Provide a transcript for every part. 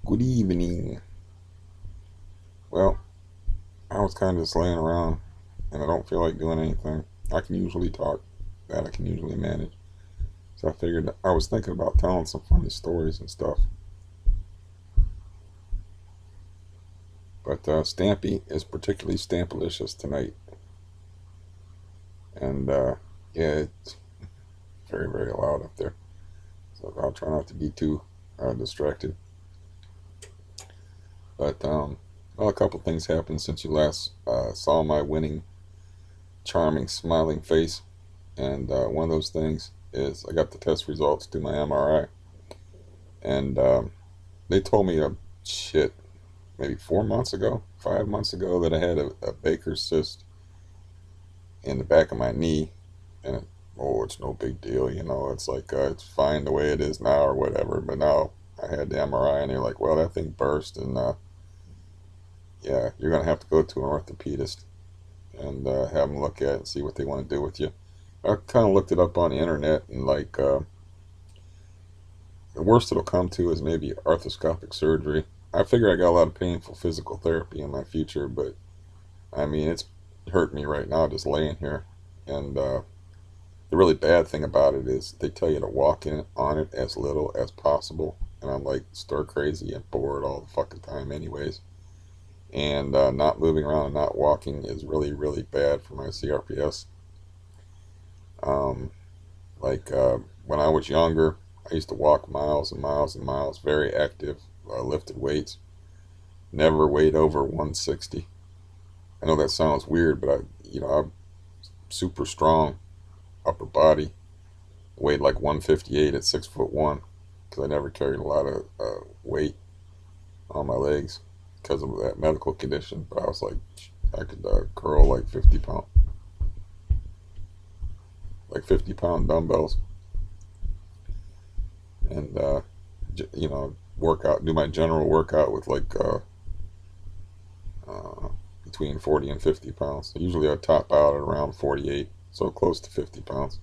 Good evening. Well, I was kind of just laying around and I don't feel like doing anything. I can usually talk, that I can usually manage. So I figured I was thinking about telling some funny stories and stuff. But Stampy is particularly stampalicious tonight. And yeah, it's very, very loud up there. So I'll try not to be too distracted. But well, a couple things happened since you last saw my winning, charming, smiling face. And one of those things is I got the test results to my MRI, and they told me shit maybe 4 months ago, 5 months ago that I had a Baker's cyst in the back of my knee, and oh, it's no big deal, It's like it's fine the way it is now or whatever. But now I had the MRI, and they're like, well, that thing burst, and yeah, you're gonna have to go to an orthopedist and have them look at it and see what they want to do with you. I kind of looked it up on the internet, and like the worst it'll come to is maybe arthroscopic surgery. I figure I got a lot of painful physical therapy in my future, but I mean it's hurting me right now just laying here. And the really bad thing about it is they tell you to walk in on it as little as possible, and I'm like stir crazy and bored all the fucking time, anyways. And not moving around and not walking is really really bad for my CRPS. Um, Like when I was younger, I used to walk miles and miles and miles, very active, lifted weights, never weighed over 160. I know that sounds weird, but I'm super strong, upper body, weighed like 158 at 6'1", because I never carried a lot of weight on my legs because of that medical condition. But I was like, I could curl like 50 pound dumbbells, and do my general workout with like uh, between 40 and 50 pounds. Usually I top out at around 48, so close to 50 pounds.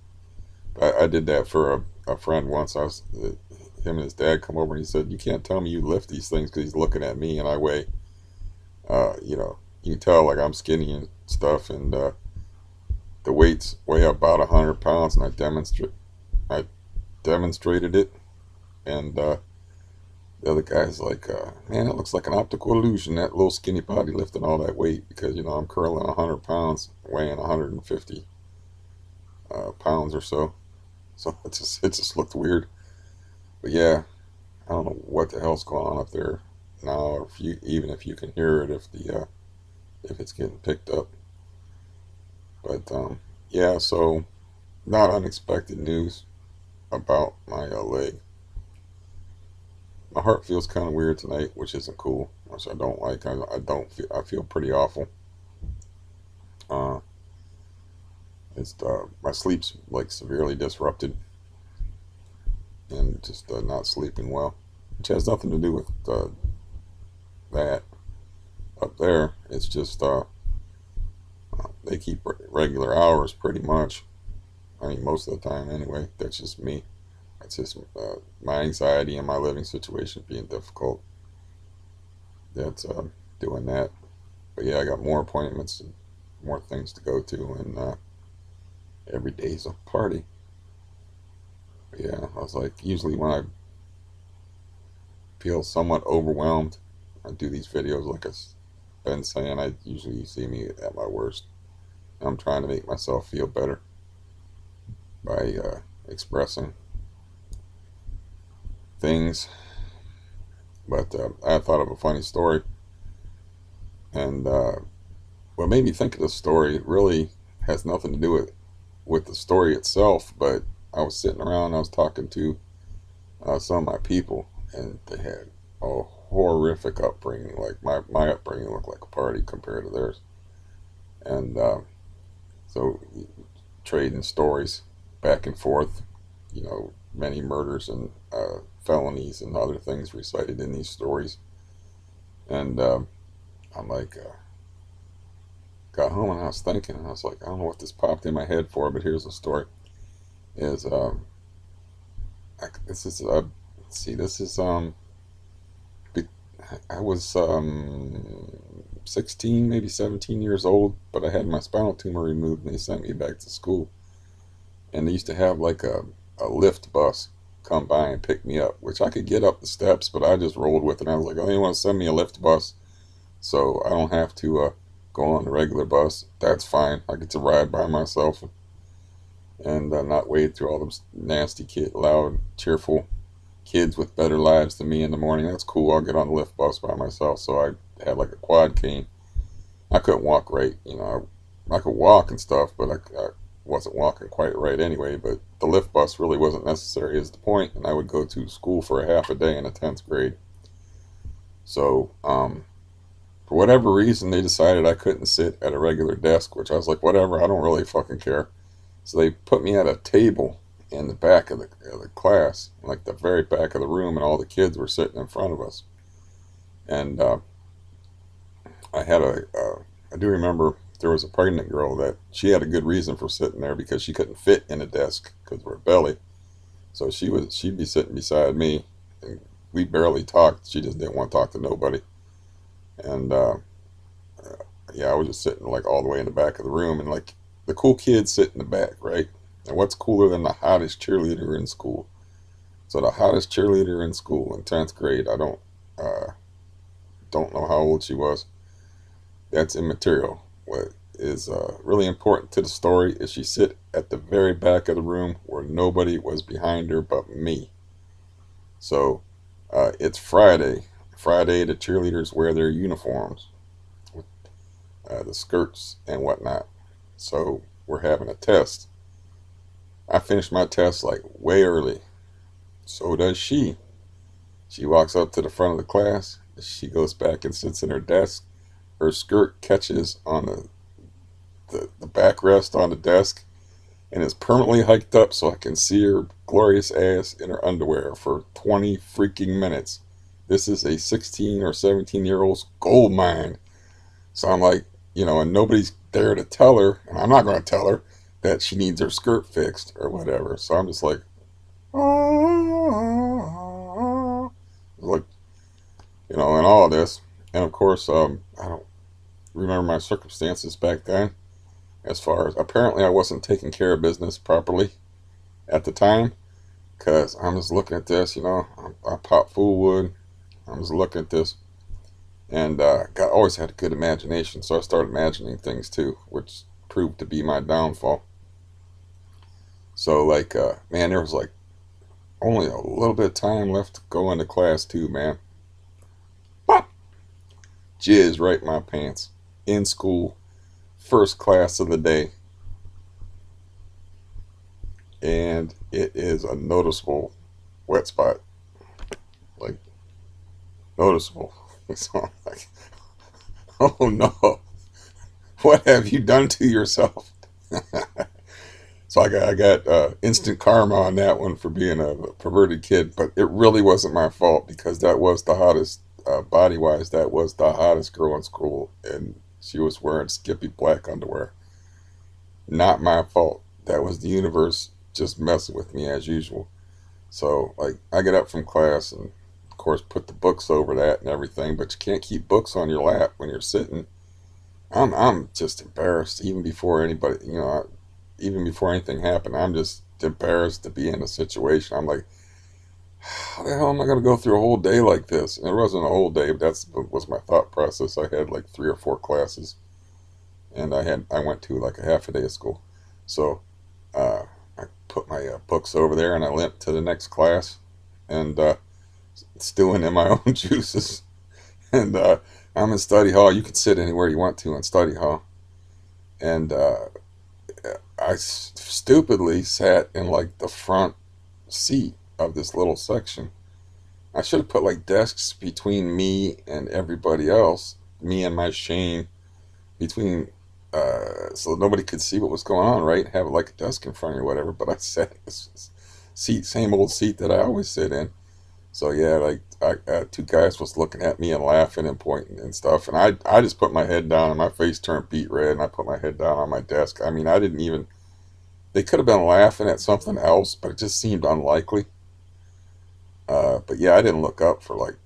But I did that for a friend once. Him and his dad come over and he said, "You can't tell me you lift these things," because he's looking at me and I weigh, you can tell like I'm skinny and stuff, and the weights weigh about 100 pounds, and I demonstrated it, and the other guy's like, man, it looks like an optical illusion, that little skinny body lifting all that weight, because, I'm curling 100 pounds, weighing 150 pounds or so. So it just looked weird. But yeah, I don't know what the hell's going on up there now, or even if you can hear it, if it's getting picked up. But yeah, so not unexpected news about my leg. My heart feels kind of weird tonight, which isn't cool, which I don't like. I don't feel. I feel pretty awful. Uh, it's my sleep's like severely disrupted, and just not sleeping well, which has nothing to do with that up there. It's just they keep regular hours pretty much. I mean, most of the time anyway. That's just me. It's just my anxiety and my living situation being difficult. That's doing that. But yeah, I got more appointments and more things to go to, and every day's a party. But yeah, I was like, usually when I feel somewhat overwhelmed, I do these videos like I've been saying. I usually see me at my worst. I'm trying to make myself feel better by expressing things. But I thought of a funny story, and what made me think of this story really has nothing to do with the story itself. But I was sitting around, I was talking to some of my people, and they had a horrific upbringing. Like my upbringing looked like a party compared to theirs, and so trading stories back and forth, many murders and felonies and other things recited in these stories. And I'm like, got home and I was thinking, and I was like, I don't know what this popped in my head for, but here's the story. Is this is let's see, this is I was 16, maybe 17 years old, but I had my spinal tumor removed and they sent me back to school. And they used to have like a lift bus come by and pick me up, which I could get up the steps, but I just rolled with it. I was like, oh, they want to send me a lift bus so I don't have to go on the regular bus. That's fine. I get to ride by myself and not wade through all those nasty, loud, cheerful kids with better lives than me in the morning. That's cool. I'll get on the lift bus by myself. So I had like a quad cane. I couldn't walk right. I could walk and stuff, but I wasn't walking quite right anyway. But the lift bus really wasn't necessary, is the point. And I would go to school for a half a day in the 10th grade. So, for whatever reason, they decided I couldn't sit at a regular desk, which I was like, whatever, I don't really fucking care. So they put me at a table in the back of the class, like the very back of the room, and all the kids were sitting in front of us. And I had I do remember there was a pregnant girl that she had a good reason for sitting there because she couldn't fit in a desk because of her belly. So she'd be sitting beside me, and we barely talked. She just didn't want to talk to nobody. And yeah, I was just sitting like all the way in the back of the room, and like the cool kids sit in the back, right? And what's cooler than the hottest cheerleader in school? So the hottest cheerleader in school in 10th grade, I don't know how old she was. That's immaterial. What is really important to the story is she sit at the very back of the room where nobody was behind her but me. So it's Friday. Friday, the cheerleaders wear their uniforms, the skirts and whatnot. So we're having a test. I finished my test like way early. So does she. She walks up to the front of the class. She goes back and sits in her desk. Her skirt catches on the backrest on the desk and is permanently hiked up so I can see her glorious ass in her underwear for 20 freaking minutes. This is a 16 or 17-year-old's gold mine. So I'm like, and nobody's there to tell her, and I'm not going to tell her that she needs her skirt fixed or whatever. So I'm just like, like, and all of this. And of course, I don't remember my circumstances back then. As far as apparently I wasn't taking care of business properly at the time, because I'm just looking at this, I pop full wood. I'm just looking at this, and always had a good imagination, so I started imagining things too, which proved to be my downfall. So like, man, there was like only a little bit of time left to go into class too, man. Pop! Jizz right in my pants. In school, first class of the day. And it is a noticeable wet spot. Like, noticeable. So I'm like, oh no, what have you done to yourself? So I got instant karma on that one for being a perverted kid, but it really wasn't my fault because that was the hottest, body wise, that was the hottest girl in school, and she was wearing skippy black underwear. Not my fault. That was the universe just messing with me as usual. So like I get up from class and of course put the books over that and everything, but you can't keep books on your lap when you're sitting. I'm just embarrassed even before anybody, even before anything happened. I'm just embarrassed to be in a situation. I'm like, how the hell am I going to go through a whole day like this? And it wasn't a whole day, but that was my thought process. I had like 3 or 4 classes, and I went to like a half a day of school. So I put my books over there, and I limped to the next class, and stewing in my own juices. And I'm in study hall. You can sit anywhere you want to in study hall, and I stupidly sat in like the front seat of this little section. I should have put like desks between me and everybody else, me and my shame, between so nobody could see what was going on, right? Have like a desk in front of you or whatever. But I sat in this seat, same old seat that I always sit in. So yeah, like 2 guys was looking at me and laughing and pointing and stuff, and I just put my head down and my face turned beet red, and I put my head down on my desk. I mean, I didn't even. They could have been laughing at something else, but it just seemed unlikely. But yeah, I didn't look up for like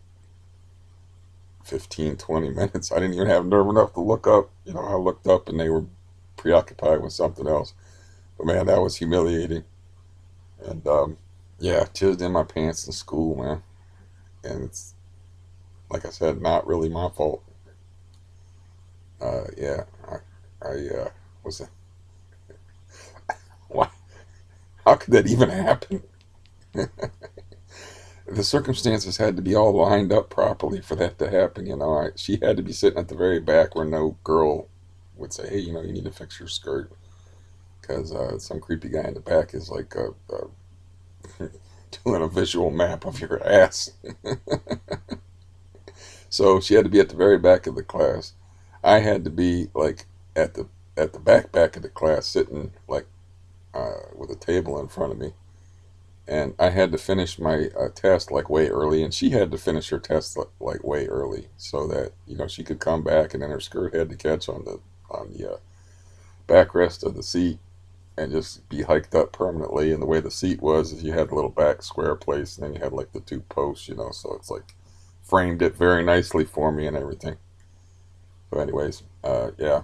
15, 20 minutes. I didn't even have nerve enough to look up. You know, I looked up and they were preoccupied with something else. But man, that was humiliating. And yeah, jizzed in my pants in school, man. And it's, like I said, not really my fault. Yeah, I was, why? How could that even happen? The circumstances had to be all lined up properly for that to happen. You know, she had to be sitting at the very back where no girl would say, "Hey, you know, you need to fix your skirt," because some creepy guy in the back is like doing a visual map of your ass. So she had to be at the very back of the class. I had to be like at the back of the class, sitting like with a table in front of me, and I had to finish my test like way early, and she had to finish her test like way early, so that you know she could come back, and then her skirt had to catch on the backrest of the seat and just be hiked up permanently. And the way the seat was is you had a little back square place, and then you had like the two posts, you know, so it's like framed it very nicely for me and everything. So, anyways, yeah,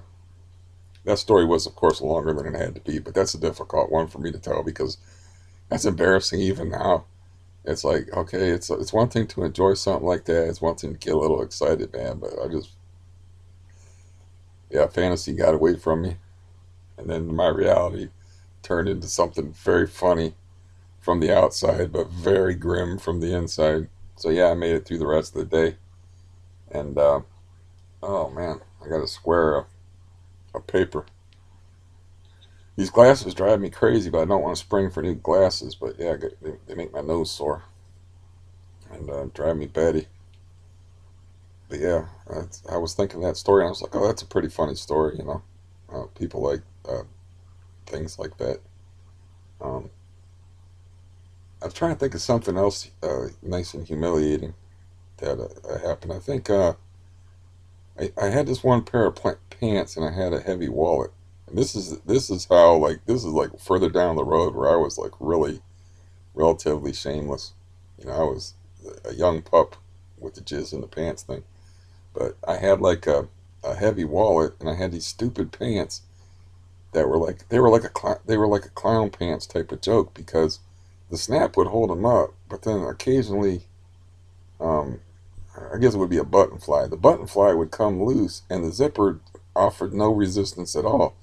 that story was, of course, longer than it had to be, but that's a difficult one for me to tell because that's embarrassing even now. It's like, okay, it's one thing to enjoy something like that. It's one thing to get a little excited, man. But I just, yeah, fantasy got away from me, and then my reality turned into something very funny from the outside, but very grim from the inside. So yeah, I made it through the rest of the day, and oh man, I got a square of paper. These glasses drive me crazy, but I don't want to spring for new glasses. But yeah, they make my nose sore and drive me batty. But yeah, I was thinking that story, and I was like, oh, that's a pretty funny story, you know. People like things like that. Um, I was trying to think of something else nice and humiliating that happened. I think I had this one pair of pants, and I had a heavy wallet. And this is how like this is like further down the road where I was like really relatively shameless. You know, I was a young pup with the jizz in the pants thing. But I had like a heavy wallet, and I had these stupid pants that were like they were like a clown pants type of joke because the snap would hold them up, but then occasionally, um, I guess it would be a button fly. The button fly would come loose, and the zipper offered no resistance at all.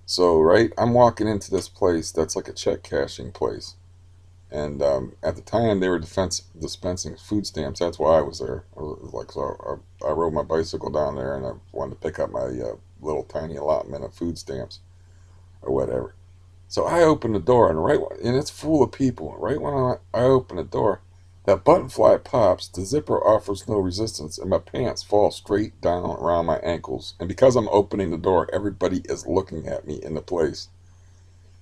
So right, I'm walking into this place that's like a check cashing place, and at the time they were dispensing food stamps. That's why I was there. I was like, so I rode my bicycle down there, and I wanted to pick up my little tiny allotment of food stamps or whatever. So I open the door, and and it's full of people. Right when I open the door, that button fly pops. The zipper offers no resistance, and my pants fall straight down around my ankles. And because I'm opening the door, everybody is looking at me in the place.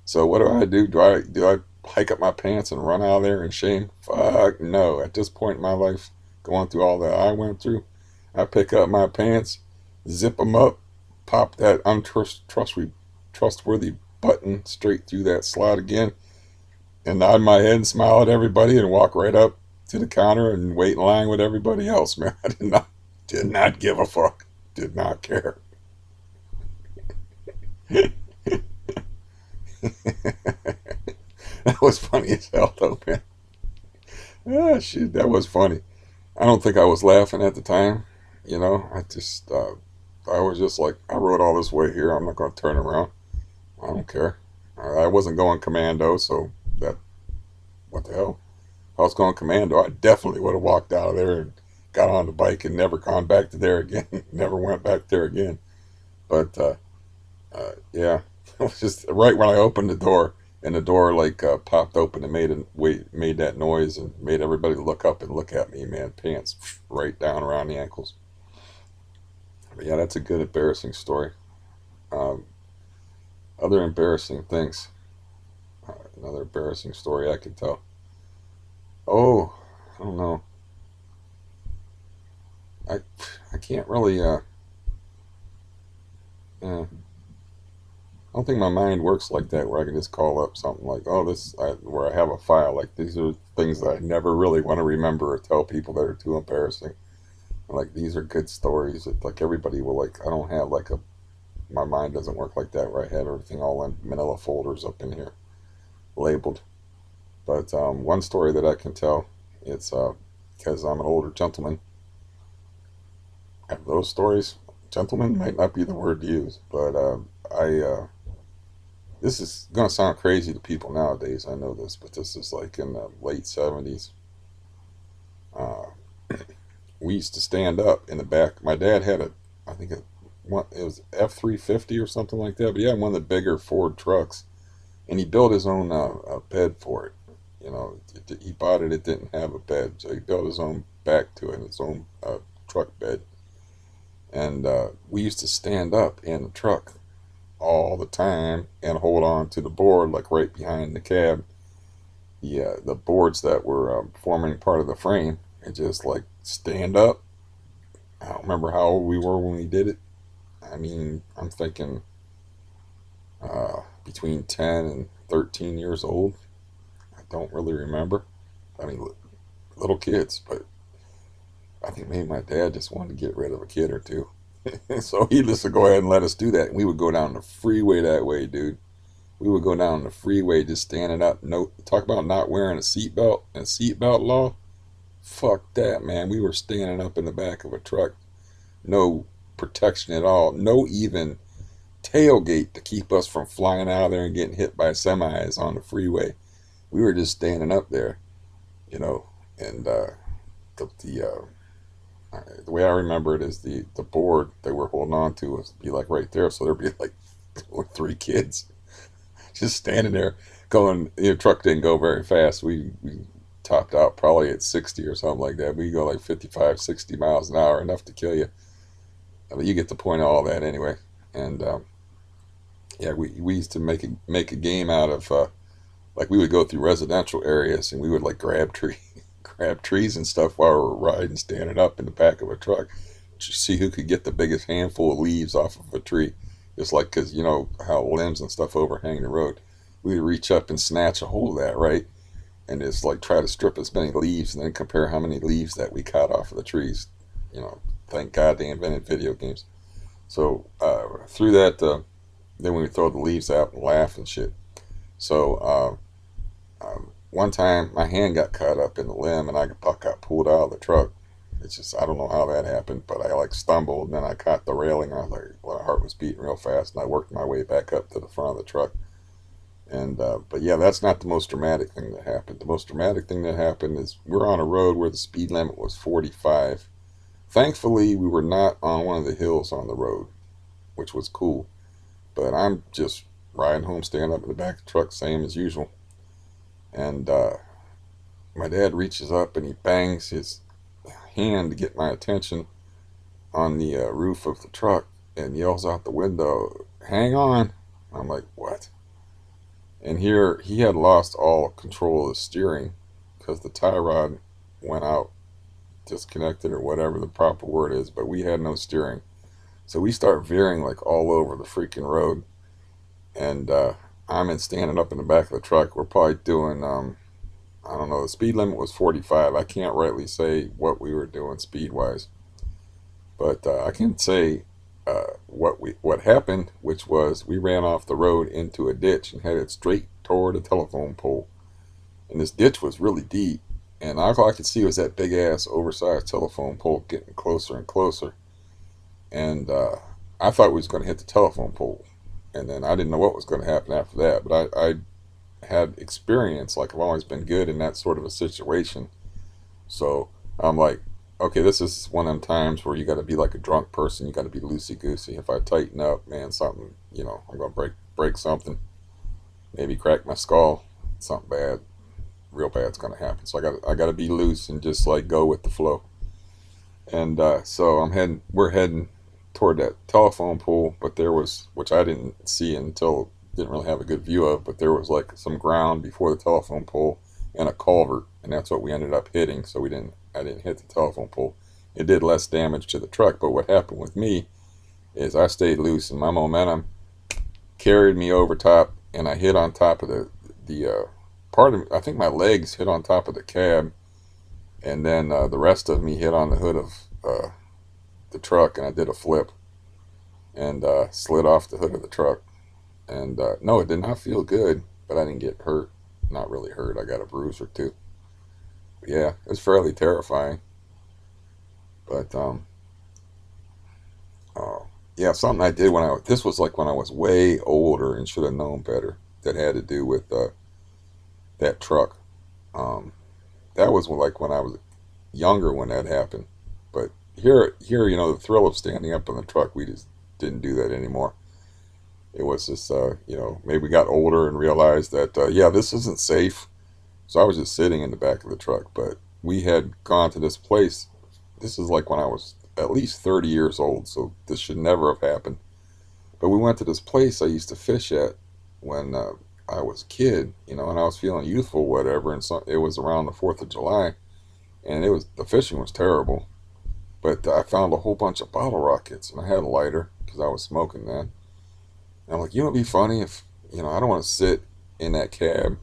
So what do? Do I hike up my pants and run out of there in shame? Fuck no. At this point in my life, going through all that I went through, I pick up my pants, zip them up, pop that trustworthy button straight through that slot again, and nod my head and smile at everybody and walk right up to the counter and wait in line with everybody else. Man, I did not give a fuck. Did not care. That was funny as hell, though, man. Ah, shit, that was funny. I don't think I was laughing at the time. You know, I was just like, I rode all this way here. I'm not going to turn around. I don't care. I wasn't going commando, so that, what the hell? If I was going commando, I definitely would have walked out of there and got on the bike and never gone back to there again. Never went back there again. But yeah, it was just right when I opened the door, and the door like popped open and made that noise and made everybody look up and look at me. Man, pants right down around the ankles. But yeah, that's a good embarrassing story. Um, Other embarrassing things. Another embarrassing story I could tell. Oh, I don't know. I I can't really. I don't think my mind works like that, where I can just call up something like, oh, where I have a file. Like these are things that I never really want to remember or tell people that are too embarrassing. Like these are good stories that like everybody will like. I don't have like a my mind doesn't work like that where I have everything all in manila folders up in here labeled. But one story that I can tell, it's because I'm an older gentleman. Have those stories, gentleman might not be the word to use, but I this is gonna sound crazy to people nowadays. I know this, but this is like in the late '70s. Uh, we used to stand up in the back. My dad had a, I think it was F-350 or something like that. But he had one of the bigger Ford trucks, and he built his own bed for it. You know, he bought it. It didn't have a bed, so he built his own back to it, his own truck bed. And we used to stand up in the truck all the time and hold on to the board, like right behind the cab, the boards that were forming part of the frame, and just like stand up. I don't remember how old we were when we did it. I mean, I'm thinking between 10 and 13 years old. I don't really remember. I mean, little kids, but I think maybe my dad just wanted to get rid of a kid or two. So he just would go ahead and let us do that. And we would go down the freeway that way, dude. We would go down the freeway just standing up. No, talk about not wearing a seatbelt and seatbelt law. Fuck that, man. We were standing up in the back of a truck. No protection at all. No even tailgate to keep us from flying out of there and getting hit by semis on the freeway. We were just standing up there, you know. And the the way I remember it is the board they were holding on to was be like right there. So there'd be like three kids just standing there going. The truck didn't go very fast. We topped out probably at 60 or something like that. We go like 55, 60 miles an hour, enough to kill you. I mean, you get the point of all that anyway. And yeah, we used to make a game out of like we would go through residential areas and we would like grab trees and stuff while we were riding, standing up in the back of a truck to see who could get the biggest handful of leaves off of a tree. Just like, because you know how limbs and stuff overhang the road. We would reach up and snatch a hold of that, right? And just like try to strip as many leaves and then compare how many leaves that we cut off of the trees. You know, thank God they invented video games. So through that, then we would throw the leaves out and laugh and shit. So one time my hand got caught up in the limb and I got pulled out of the truck. It's just, I don't know how that happened, but I like stumbled and then I caught the railing. I was like, well, my heart was beating real fast and I worked my way back up to the front of the truck. And but yeah, that's not the most dramatic thing that happened. The most dramatic thing that happened is we're on a road where the speed limit was 45. Thankfully, we were not on one of the hills on the road, which was cool. But I'm just riding home, standing up in the back of the truck, same as usual. And my dad reaches up and he bangs his hand to get my attention on the roof of the truck and yells out the window, "Hang on." I'm like, what? And here he had lost all control of the steering because the tie rod went out, disconnected or whatever the proper word is, but we had no steering. So we start veering like all over the freaking road. And I'm standing up in the back of the truck. We're probably doing, I don't know, the speed limit was 45. I can't rightly say what we were doing speed wise, but I can say what happened, which was we ran off the road into a ditch and headed straight toward a telephone pole. And this ditch was really deep, and all I could see was that big ass oversized telephone pole getting closer and closer. And I thought we was going to hit the telephone pole, and then I didn't know what was going to happen after that. But I had experience, like I've always been good in that sort of a situation. So I'm like, okay, this is one of them times where you got to be like a drunk person. You got to be loosey goosey. If I tighten up, man, something, you know, I'm gonna break something, maybe crack my skull. Something bad, real bad's gonna happen. So I got to be loose and just like go with the flow. And so we're heading toward that telephone pole, but there was, which I didn't see until, didn't really have a good view of, but there was like some ground before the telephone pole and a culvert, and that's what we ended up hitting. So I didn't hit the telephone pole. It did less damage to the truck, but what happened with me is I stayed loose and my momentum carried me over top, and I hit on top of the part of, I think my legs hit on top of the cab, and then the rest of me hit on the hood the truck, and I did a flip and slid off the hood of the truck. And no, it did not feel good, but I didn't get hurt. Not really hurt. I got a bruise or two. But yeah, it was fairly terrifying. But uh, yeah, something I did when this was like when I was way older and should have known better. That had to do with that truck. Um, that was like when I was younger when that happened. But here, the thrill of standing up in the truck, we just didn't do that anymore. It was just, maybe we got older and realized that, yeah, this isn't safe. So I was just sitting in the back of the truck. But we had gone to this place. This is like when I was at least 30 years old. So this should never have happened. But we went to this place I used to fish at when I was a kid, and I was feeling youthful, whatever. And so it was around the 4th of July. And the fishing was terrible. But I found a whole bunch of bottle rockets. And I had a lighter because I was smoking then. And I'm like, it'd be funny if, I don't want to sit in that cab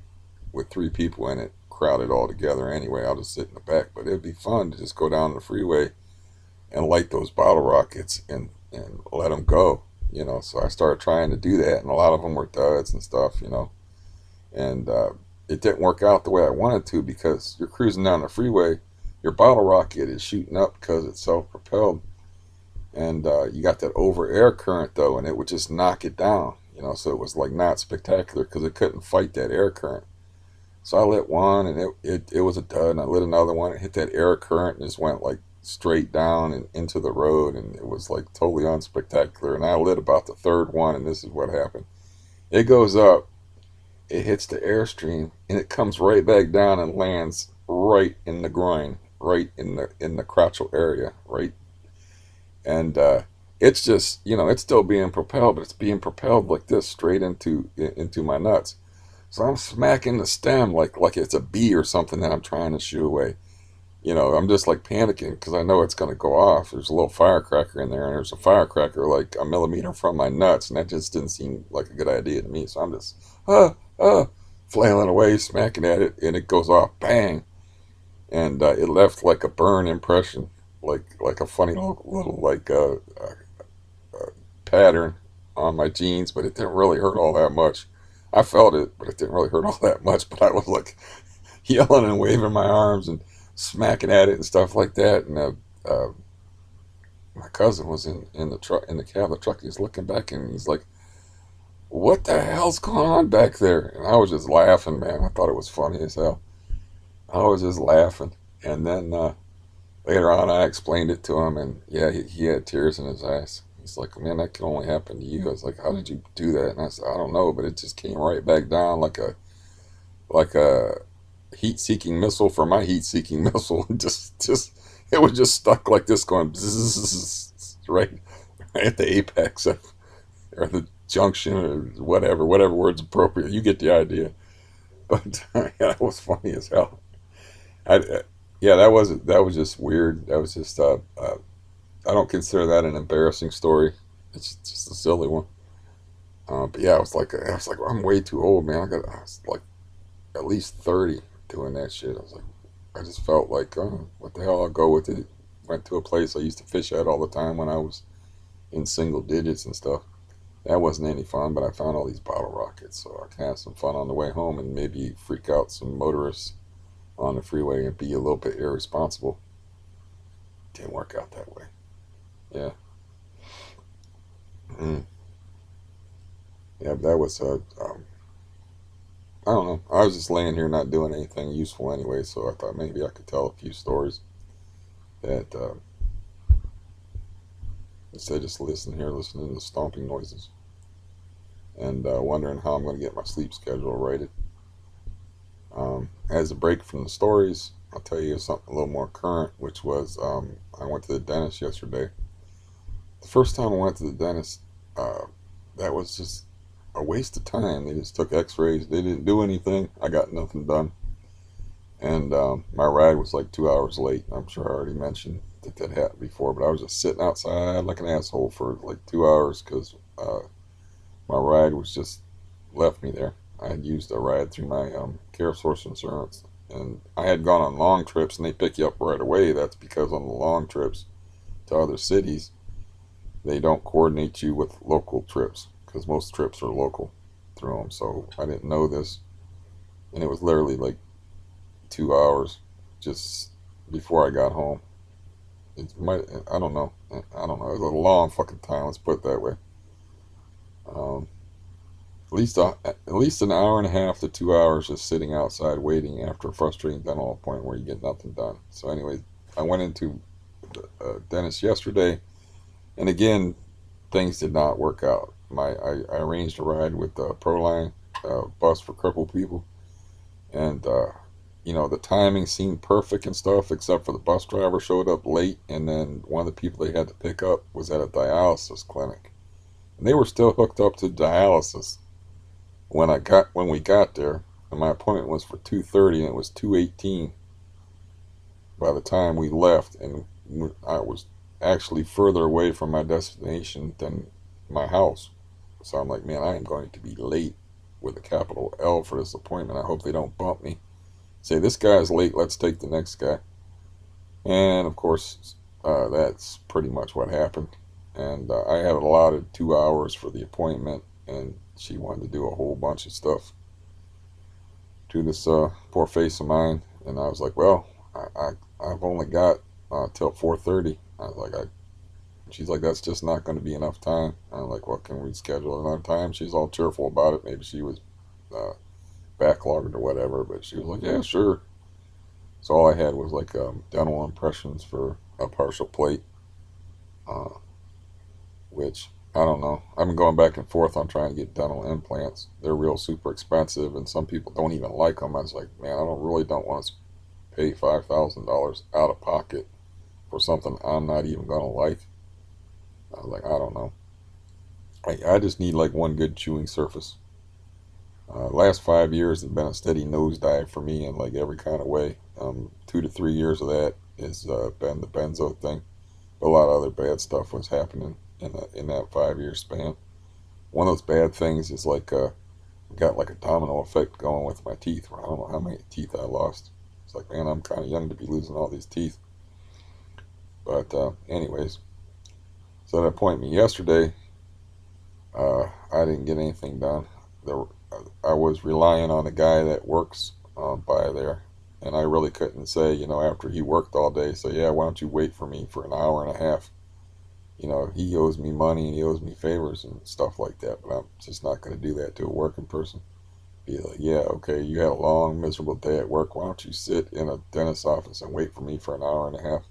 with 3 people in it, crowded all together anyway. I'll just sit in the back. But it'd be fun to just go down the freeway and light those bottle rockets and let them go, So I started trying to do that, and a lot of them were duds and stuff, And it didn't work out the way I wanted to because you're cruising down the freeway, your bottle rocket is shooting up because it's self-propelled. And you got that over air current though, and it would just knock it down, So it was like not spectacular because it couldn't fight that air current. So I lit one, and it was a dud. And I lit another one, and hit that air current, and just went like straight down and into the road, and it was like totally unspectacular. And I lit about the third one, and this is what happened. It goes up, it hits the airstream, and it comes right back down and lands right in the groin, right in the crotchal area, right. And it's just, it's still being propelled, but it's being propelled like this straight into my nuts. So I'm smacking the stem like it's a bee or something that I'm trying to shoo away. I'm just like panicking because I know it's going to go off. There's a little firecracker in there, and there's a firecracker like a millimeter from my nuts, and that just didn't seem like a good idea to me. So I'm just flailing away, smacking at it, and it goes off, bang, and it left like a burn impression, like a funny little like pattern on my jeans, but it didn't really hurt all that much. I felt it, but it didn't really hurt all that much. But I was like yelling and waving my arms and smacking at it and stuff like that. And my cousin was in the truck, in the cab of the truck. He's looking back and he's like, "What the hell's going on back there?" And I was just laughing, man. I thought it was funny as hell. I was just laughing. And then later on, I explained it to him, and yeah, he had tears in his eyes. He's like, "Man, that can only happen to you." I was like, "How did you do that?" And I said, "I don't know, but it just came right back down like a heat-seeking missile for my heat-seeking missile. Just it was just stuck like this, going bzzz, right at the apex or the junction or whatever word's appropriate. You get the idea. But yeah, that was funny as hell. Yeah, that was just weird. That was just I don't consider that an embarrassing story. It's just a silly one. But yeah, I was like, I'm way too old, man. I was like at least 30 doing that shit. I was like, I just felt like, oh, what the hell? I'll go with it. Went to a place I used to fish at all the time when I was in single digits and stuff. That wasn't any fun, but I found all these bottle rockets, so I can have some fun on the way home and maybe freak out some motorists on the freeway and be a little bit irresponsible. Didn't work out that way. Yeah. Mm. Yeah, but that was I don't know. I was just laying here not doing anything useful anyway, so I thought maybe I could tell a few stories that instead of just listening to stomping noises and wondering how I'm going to get my sleep schedule righted. As a break from the stories, I'll tell you something a little more current, which was I went to the dentist yesterday. The first time I went to the dentist, that was just a waste of time. They just took x-rays. They didn't do anything. I got nothing done. And my ride was like 2 hours late. I'm sure I already mentioned that happened before, but I was just sitting outside like an asshole for like 2 hours because my ride was just left me there. I had used a ride through my Care Source insurance, and I had gone on long trips, and they pick you up right away. That's because on the long trips, to other cities, they don't coordinate you with local trips because most trips are local through them. So I didn't know this, and it was literally like 2 hours just before I got home. It might, I don't know. I don't know. It was a long fucking time. Let's put it that way. Um, at least an hour and a half to 2 hours just sitting outside waiting after a frustrating dental appointment where you get nothing done. So anyway, I went into the dentist yesterday, and again, things did not work out. I arranged a ride with the Proline bus for crippled people, and the timing seemed perfect and stuff, except for the bus driver showed up late, and then one of the people they had to pick up was at a dialysis clinic, and they were still hooked up to dialysis when we got there, and my appointment was for 2:30, and it was 2:18 by the time we left, and I was actually further away from my destination than my house. So I'm like, man, I am going to be late with a capital L for this appointment. I hope they don't bump me. Say, this guy is late, let's take the next guy. And of course, that's pretty much what happened. And I had allotted 2 hours for the appointment, and she wanted to do a whole bunch of stuff to this poor face of mine. And I was like, well, I've only got till 4:30. I was like, she's like, that's just not going to be enough time. I'm like, well, can we schedule another time? She's all cheerful about it. Maybe she was backlogged or whatever, but she was like, yeah, sure. So all I had was like dental impressions for a partial plate, uh, which I don't know. I've been going back and forth on trying to get dental implants. They're real super expensive, and some people don't even like them. I was like, man, I don't want to pay $5,000 out of pocket for something I'm not even gonna like. I was like, I don't know. I just need like one good chewing surface. Last 5 years has been a steady nosedive for me in like every kind of way. 2 to 3 years of that has been the benzo thing. But a lot of other bad stuff was happening in that 5 year span. One of those bad things is like got like a domino effect going with my teeth. Where I don't know how many teeth I lost. It's like, man, I'm kind of young to be losing all these teeth. But anyways, so that appointment yesterday, I didn't get anything done. I was relying on a guy that works by there, and I really couldn't say, after he worked all day, so yeah, why don't you wait for me for an hour and a half? He owes me money and he owes me favors and stuff like that, but I'm just not going to do that to a working person. Be like, yeah, okay, you had a long, miserable day at work. Why don't you sit in a dentist's office and wait for me for an hour and a half?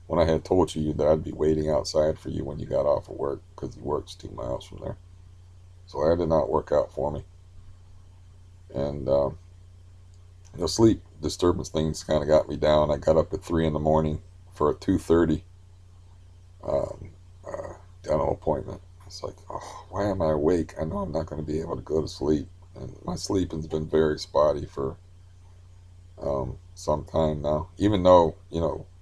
When I had told you that I'd be waiting outside for you when you got off of work, because he works 2 miles from there. So that did not work out for me. And the sleep disturbance things kind of got me down. I got up at 3 in the morning for a 2:30 um, dental appointment. It's like, oh, why am I awake? I know I'm not going to be able to go to sleep. And my sleeping's been very spotty for some time now. Even though,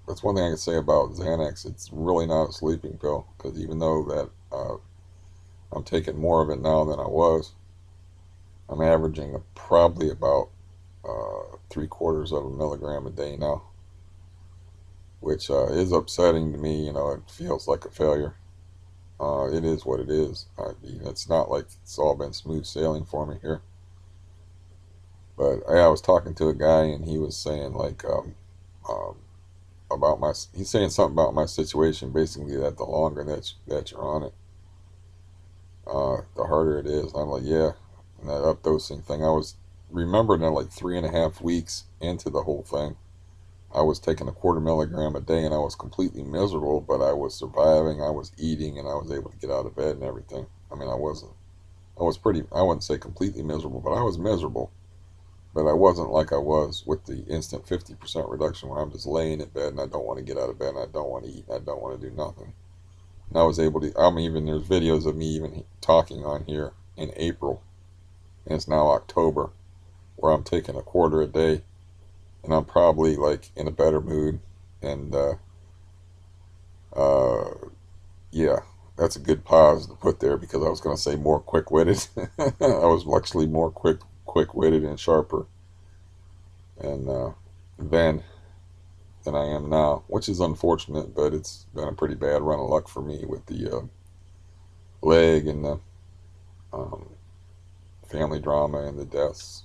that's one thing I can say about Xanax. It's really not a sleeping pill, because even though that I'm taking more of it now than I was, I'm averaging probably about 3/4 of a milligram a day now, which is upsetting to me. It feels like a failure. It is what it is. I mean, it's not like it's all been smooth sailing for me here. But I was talking to a guy, and he was saying like he's saying something about my situation, basically that the longer that you're on it, the harder it is. And I'm like, yeah. And that updosing thing, I was remembering that like 3.5 weeks into the whole thing, I was taking a 1/4 milligram a day, and I was completely miserable, but I was surviving, I was eating, and I was able to get out of bed and everything. I mean, I wouldn't say completely miserable, but I was miserable. But I wasn't like I was with the instant 50% reduction, where I'm just laying in bed and I don't want to get out of bed and I don't want to eat and I don't want to do nothing. And I was able to, there's videos of me even talking on here in April, and it's now October, where I'm taking a 1/4 a day, and I'm probably like in a better mood. And uh, yeah, that's a good pause to put there, because I was going to say more quick-witted. I was actually more quick-witted and sharper. And then than I am now, which is unfortunate, but it's been a pretty bad run of luck for me with the leg and the um, family drama and the deaths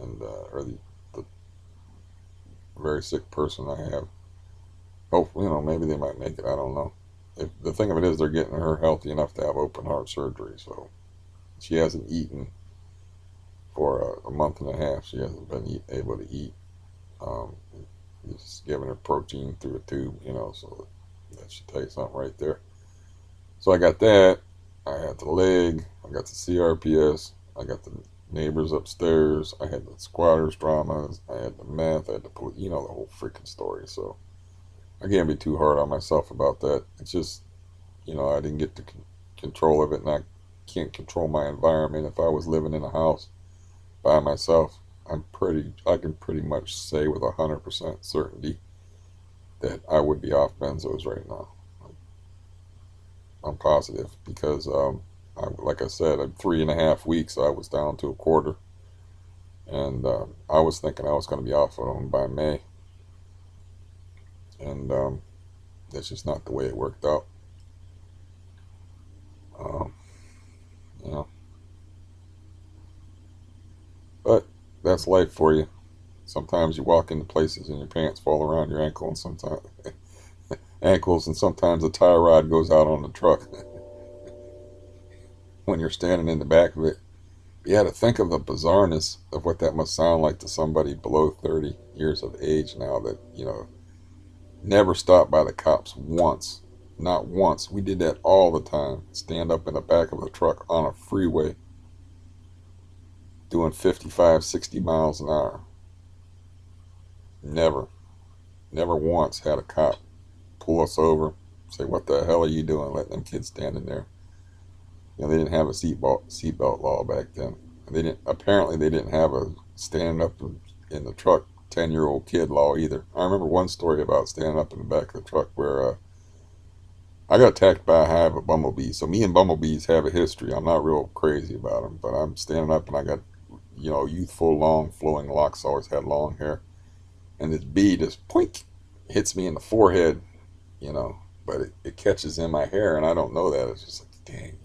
and or the very sick person I have. Hopefully, maybe they might make it. I don't know. The thing of it is, they're getting her healthy enough to have open heart surgery, so she hasn't eaten for a month and a half. She hasn't been able to eat. Um, just giving her protein through a tube, so that should tell you something right there. So I got that. I had the leg. I got the CRPS. I got the neighbors upstairs. I had the squatters dramas. I had the meth. I had the police. The whole freaking story. So I can't be too hard on myself about that. It's just, I didn't get the control of it, and I can't control my environment. If I was living in a house by myself, I can pretty much say with 100% certainty that I would be off benzos right now. I'm positive because, like I said, in 3.5 weeks I was down to a quarter, and I was thinking I was going to be off of them by May, and that's just not the way it worked out. Um, you know, but that's life for you. Sometimes you walk into places and your pants fall around your ankle, and sometimes ankles, and sometimes a tie rod goes out on the truck when you're standing in the back of it. You had to think of the bizarreness of what that must sound like to somebody below 30 years of age now that, never stopped by the cops once. Not once. We did that all the time. Stand up in the back of a truck on a freeway doing 55, 60 miles an hour. Never, never once had a cop pull us over, say, "What the hell are you doing letting them kids standing there?" They didn't have a seatbelt law back then. Apparently they didn't have a standing up in the truck 10-year-old kid law either. I remember one story about standing up in the back of the truck where I got attacked by a hive of bumblebees. So me and bumblebees have a history. I'm not real crazy about them, but I'm standing up and I got, youthful, long, flowing locks. Always had long hair, and this bee just poink hits me in the forehead, but it catches in my hair, and I don't know that. It's just like, dang.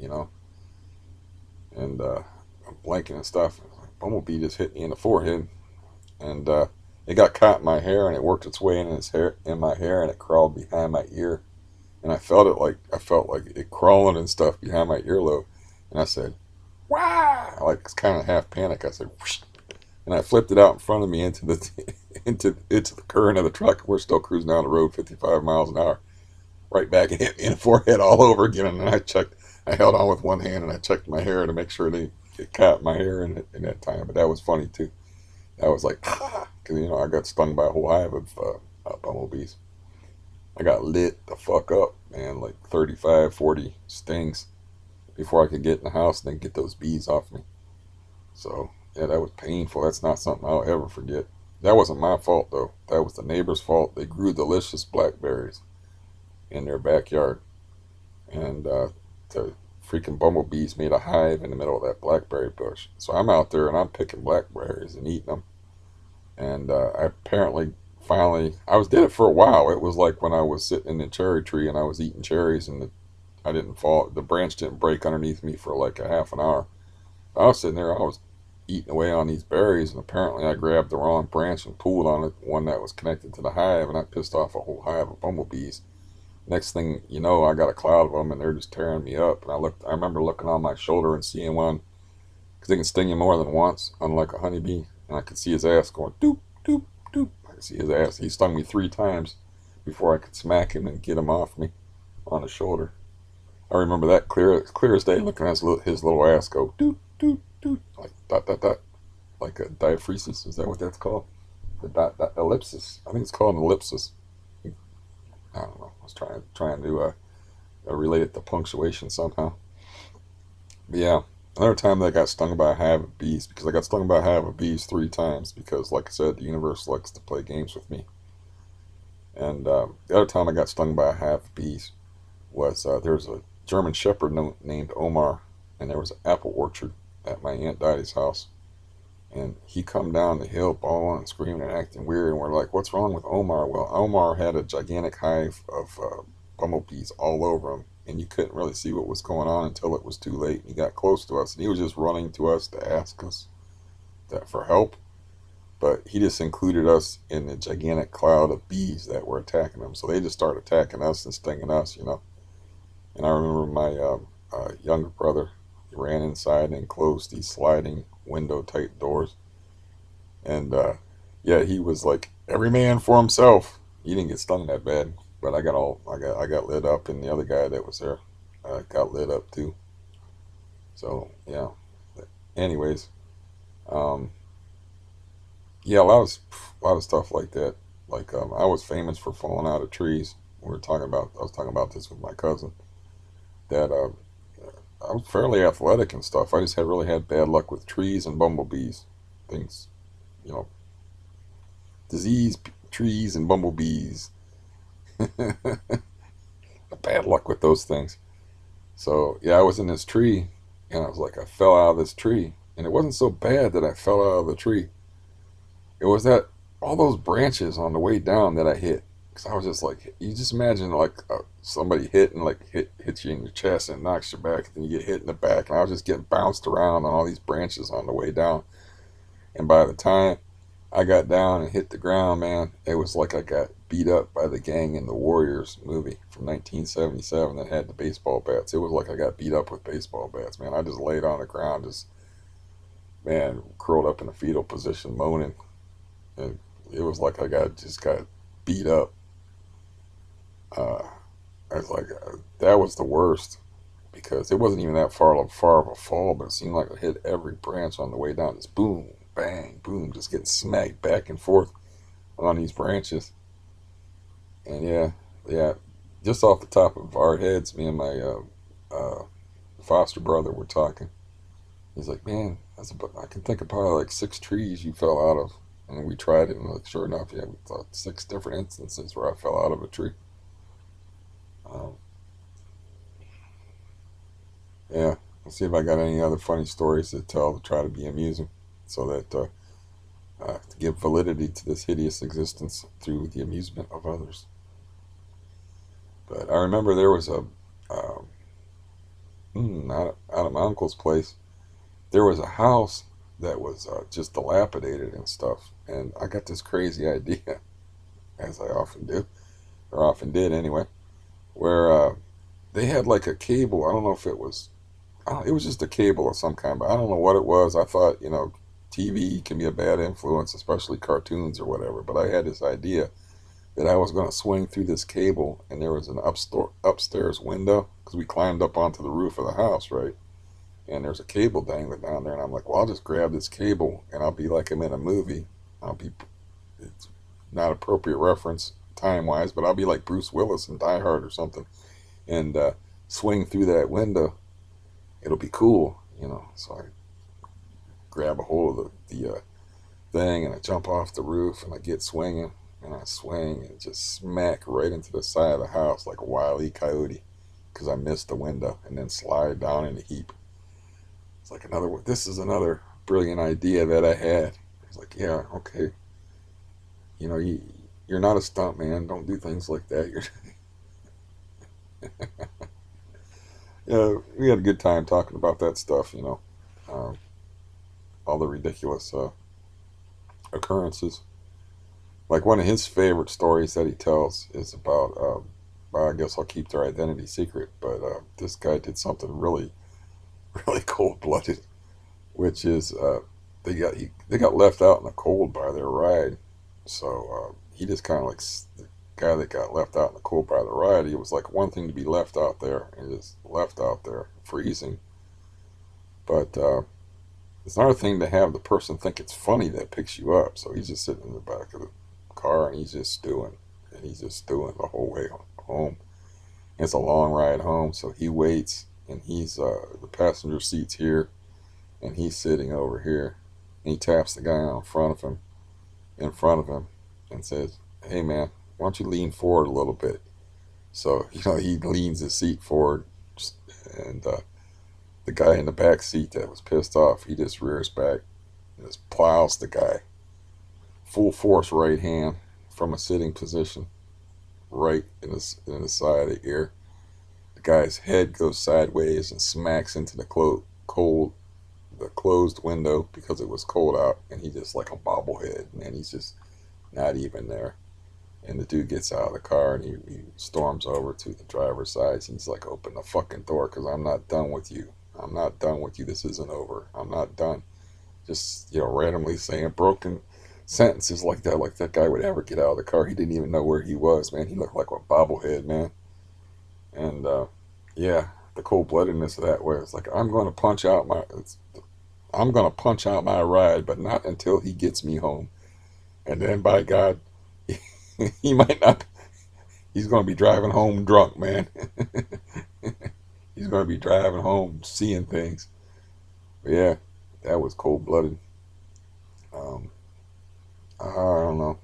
And I'm blanking and stuff. Like, bumblebee just hit me in the forehead, and it got caught in my hair, and it worked its way in my hair, and it crawled behind my ear, and I felt like it crawling and stuff behind my earlobe, and I said, "Wow!" Like it's kind of half panic. I said, "Whoosh," and I flipped it out in front of me into the into the current of the truck. We're still cruising down the road 55 miles an hour. Right back and hit me in the forehead all over again, and then I held on with one hand and I checked my hair to make sure they get caught my hair in that time. But that was funny too. I was like, because I got stung by a whole hive of bumblebees. I got lit the fuck up, man, like 35, 40 stings before I could get in the house and then get those bees off me. So yeah, that was painful. That's not something I'll ever forget. That wasn't my fault though. That was the neighbor's fault. They grew delicious blackberries in their backyard, and the freaking bumblebees made a hive in the middle of that blackberry bush. So I'm out there and I'm picking blackberries and eating them. And I apparently did it for a while. It was like when I was sitting in the cherry tree and I was eating cherries, and I didn't fall. The branch didn't break underneath me for like a half an hour. I was sitting there. I was eating away on these berries, and apparently I grabbed the wrong branch and pulled on it, one that was connected to the hive, and I pissed off a whole hive of bumblebees. Next thing you know, I got a cloud of them, and they're just tearing me up. And I remember looking on my shoulder and seeing one, because they can sting you more than once, unlike a honeybee. And I could see his ass going doop doop doop. I could see his ass. He stung me 3 times before I could smack him and get him off me on the shoulder. I remember that clear as day, looking at his little ass go doop doop doop, like dot dot dot, like a diaphoresis. Is that what that's called? The dot dot ellipsis. I think it's called an ellipsis. I don't know. I was trying to relate it to punctuation somehow. But yeah, another time that I got stung by a hive of bees, because I got stung by a hive of bees 3 times, because like I said, the universe likes to play games with me. And the other time I got stung by a hive of bees was there was a German Shepherd named Omar, and there was an apple orchard at my Aunt Dottie's house. And he come down the hill bawling and screaming and acting weird. And we're like, what's wrong with Omar? Well, Omar had a gigantic hive of bumblebees all over him. And you couldn't really see what was going on until it was too late. He got close to us, and he was just running to us to ask us that for help. But he just included us in the gigantic cloud of bees that were attacking him. So they just started attacking us and stinging us, you know. And I remember my younger brother, he ran inside and closed these sliding window type doors. And yeah, he was like, every man for himself. He didn't get stung that bad, but I got lit up, and the other guy that was there got lit up too. So yeah. Anyways, um, yeah, a lot of stuff like that. Like I was famous for falling out of trees. I was talking about this with my cousin. That I was fairly athletic and stuff. I just had really had bad luck with trees and bumblebees. Things, you know, disease, trees, and bumblebees. Bad luck with those things. So yeah, I was in this tree, and I was like, I fell out of this tree, and it wasn't so bad that I fell out of the tree. It was that all those branches on the way down that I hit. Cause I was just like, you just imagine like somebody hitting like hits you in your chest and knocks you back, and then you get hit in the back, and I was just getting bounced around on all these branches on the way down. And by the time I got down and hit the ground, man, it was like I got beat up by the gang in the Warriors movie from 1977 that had the baseball bats. It was like I got beat up with baseball bats, man. I just laid on the ground, just man, curled up in a fetal position, moaning, and it was like I got beat up. Uh, I was like, that was the worst because it wasn't even that far of a fall, but it seemed like I hit every branch on the way down. Just boom, bang, boom, just getting smacked back and forth on these branches. And yeah, yeah, just off the top of our heads, me and my foster brother were talking. He's like, man, I can think of probably like 6 trees you fell out of. And we tried it, and like, sure enough, yeah, we thought 6 different instances where I fell out of a tree. Um, yeah, let's see if I got any other funny stories to tell to try to be amusing, so that to give validity to this hideous existence through the amusement of others. But I remember there was um, out of my uncle's place, there was a house that was just dilapidated and stuff, and I got this crazy idea, as I often do, or often did anyway, where they had like a cable. I don't know if it was it was just a cable of some kind, but I don't know what it was. I thought, TV can be a bad influence, especially cartoons or whatever. But I had this idea that I was going to swing through this cable, and there was an upstairs window because we climbed up onto the roof of the house, right? And there's a cable dangling down there, and I'm like, well, I'll just grab this cable, and I'll be like I'm in a movie. It's not appropriate reference time wise, but I'll be like Bruce Willis in Die Hard or something, and swing through that window. It'll be cool. So I grab a hold of the thing, and I jump off the roof, and I get swinging, and I swing and just smack right into the side of the house like a wile e coyote because I missed the window, and then slide down in a heap. It's like another one. This is another brilliant idea that I had. It's like, yeah, okay, you're not a stunt man. Don't do things like that. Yeah, we had a good time talking about that stuff. Um, all the ridiculous occurrences. Like one of his favorite stories that he tells is about. Well, I guess I'll keep their identity secret, but this guy did something really, really cold-blooded, which is they got left out in the cold by their ride. So he just kind of like the guy that got left out in the cold by the ride. It was like one thing to be left out there and just left out there freezing, but it's another thing to have the person think it's funny that picks you up. So he's just sitting in the back of the car, and he's just stewing the whole way home. It's a long ride home, so he waits, and he's the passenger seat's here, and he's sitting over here. And he taps the guy in front of him, and says, "Hey man, why don't you lean forward a little bit?" So he leans his seat forward, and the guy in the back seat that was pissed off, he just rears back and just plows the guy full force right hand from a sitting position right in the side of the ear. The guy's head goes sideways and smacks into the the closed window because it was cold out, and he's just like a bobblehead, man. He's just not even there. And the dude gets out of the car and he storms over to the driver's side. He's like, open the fucking door because I'm not done with you. I'm not done with you. This isn't over. I'm not done. Just, randomly saying broken sentences like that guy would ever get out of the car. He didn't even know where he was, man. He looked like a bobblehead, man. And, yeah, the cold-bloodedness of that way. It's like, I'm going to punch out my ride, but not until he gets me home. And then, by God, he might not. He's going to be driving home drunk, man. He's going to be driving home seeing things. But yeah, that was cold blooded. Um, I don't know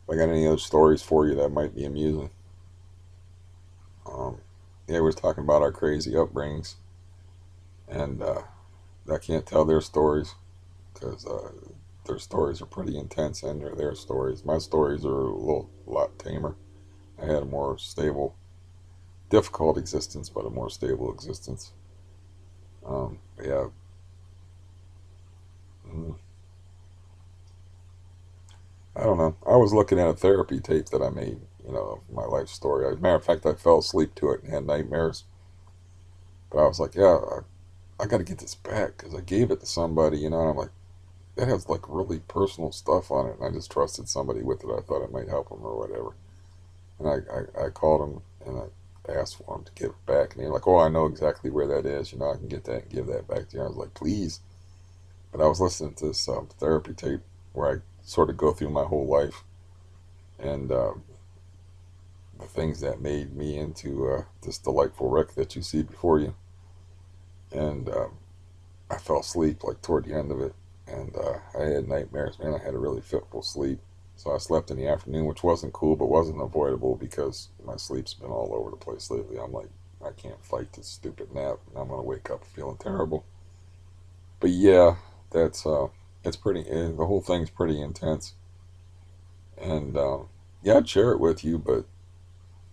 if I got any other stories for you that might be amusing. Um, yeah, we was talking about our crazy upbringings, and I can't tell their stories because their stories are pretty intense, and they're their stories. My stories are a lot tamer. I had a more stable, difficult existence, but a more stable existence. Yeah, mm, I don't know. I was looking at a therapy tape that I made, of my life story. As a matter of fact, I fell asleep to it and had nightmares. But I was like, yeah, I got to get this back because I gave it to somebody, and I'm like, that has like really personal stuff on it, and I just trusted somebody with it. I thought it might help them or whatever. And I called them and I asked for them to give it back, and they're like, "Oh, I know exactly where that is. I can get that and give that back to you." I was like, "Please." But I was listening to this therapy tape where I sort of go through my whole life and the things that made me into this delightful wreck that you see before you. And I fell asleep like toward the end of it, and I had nightmares. Man, I had a really fitful sleep. So I slept in the afternoon, which wasn't cool, but wasn't avoidable because my sleep's been all over the place lately. I'm like, I can't fight this stupid nap, and I'm gonna wake up feeling terrible. But yeah, that's it's the whole thing's pretty intense, and yeah, I'd share it with you, but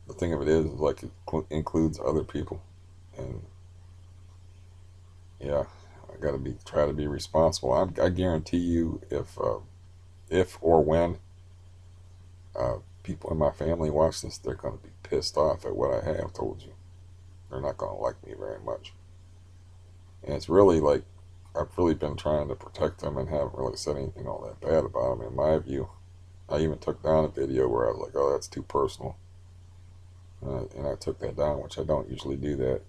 the thing of it is like it includes other people, and yeah, I gotta try to be responsible. I guarantee you, if or when people in my family watch this, they're gonna be pissed off at what I have told you. They're not gonna like me very much, and it's really like I've really been trying to protect them and haven't really said anything all that bad about them in my view. I even took down a video where I was like, "Oh, that's too personal," and I took that down, which I don't usually do that.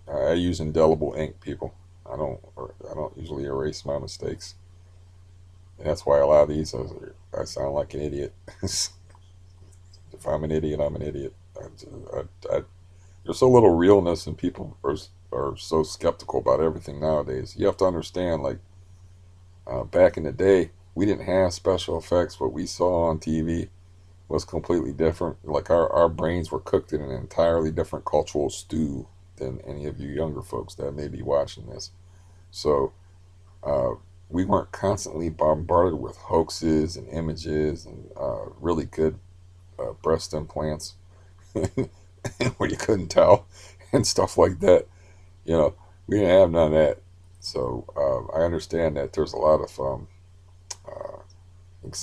I use indelible ink, people. I don't usually erase my mistakes. And that's why a lot of these I sound like an idiot. If I'm an idiot, I'm an idiot. There's so little realness, and people are so skeptical about everything nowadays. You have to understand, like back in the day, we didn't have special effects. What we saw on TV was completely different. Like our brains were cooked in an entirely different cultural stew than any of you younger folks that may be watching this. So uh, we weren't constantly bombarded with hoaxes and images and really good breast implants where you couldn't tell and stuff like that. You know, we didn't have none of that. So I understand that there's a lot of uh,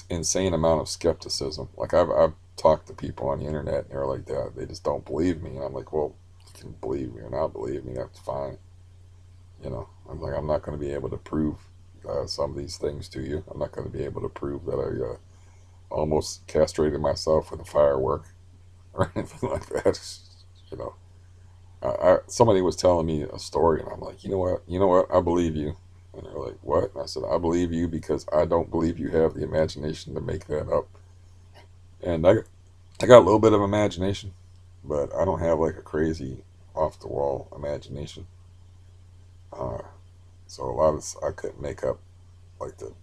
insane amount of skepticism. Like I've talked to people on the internet and they're like that. They just don't believe me. And I'm like, well, you can believe me or not believe me. That's fine. I'm like, I'm not going to be able to prove some of these things to you. I'm not going to be able to prove that I almost castrated myself with a firework or anything like that. You know, somebody was telling me a story, and I'm like, you know what, I believe you. And they're like, what? And I said, I believe you because I don't believe you have the imagination to make that up. And I got a little bit of imagination, but I don't have like a crazy off the wall imagination. Uh, so a lot of this I couldn't make up like the.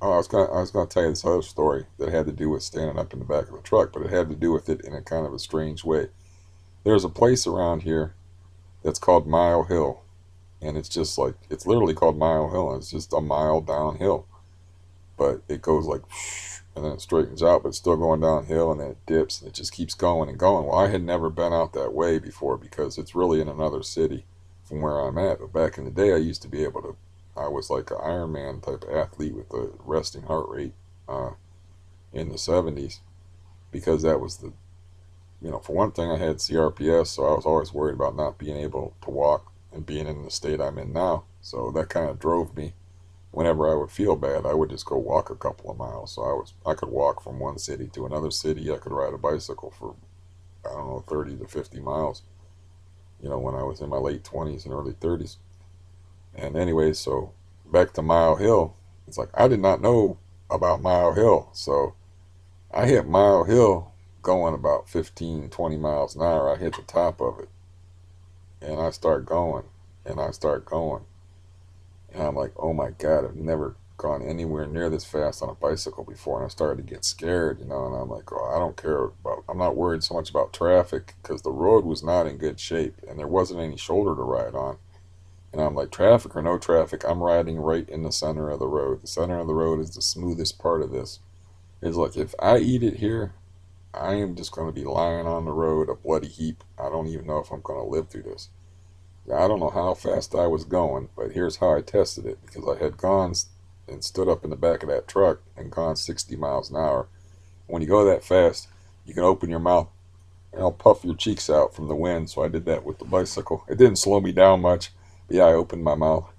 Oh, I was gonna tell you this other story that had to do with standing up in the back of the truck, but it had to do with it in a kind of a strange way. There's a place around here that's called Mile Hill, and it's just like it's literally called Mile Hill, and it's just a mile downhill, but it goes like and then it straightens out, but it's still going downhill, and then it dips, and it just keeps going and going. Well, I had never been out that way before because it's really in another city from where I'm at. But back in the day, I used to be able to. I was like an Ironman type of athlete with a resting heart rate uh, in the 70s because that was the for one thing, I had CRPS, so I was always worried about not being able to walk and being in the state I'm in now. So that kind of drove me. Whenever I would feel bad, I would just go walk a couple of miles. So I could walk from one city to another city. I could ride a bicycle for I don't know 30 to 50 miles. When I was in my late 20s and early 30s. And anyway, so back to Mile Hill. It's like I did not know about Mile Hill, so I hit Mile Hill going about 15, 20 miles an hour. I hit the top of it, and I start going, and I start going. And I'm like, oh my God, I've never gone anywhere near this fast on a bicycle before. And I started to get scared, and I'm like, oh, I don't care I'm not worried so much about traffic because the road was not in good shape, and there wasn't any shoulder to ride on. And I'm like, traffic or no traffic, I'm riding right in the center of the road. The center of the road is the smoothest part of this. It's like, if I eat it here, I am just going to be lying on the road, a bloody heap. I don't even know if I'm going to live through this. I don't know how fast I was going, but here's how I tested it. Because I had gone and stood up in the back of that truck and gone 60 miles an hour. When you go that fast, you can open your mouth and I'll puff your cheeks out from the wind. So I did that with the bicycle. It didn't slow me down much, but yeah, I opened my mouth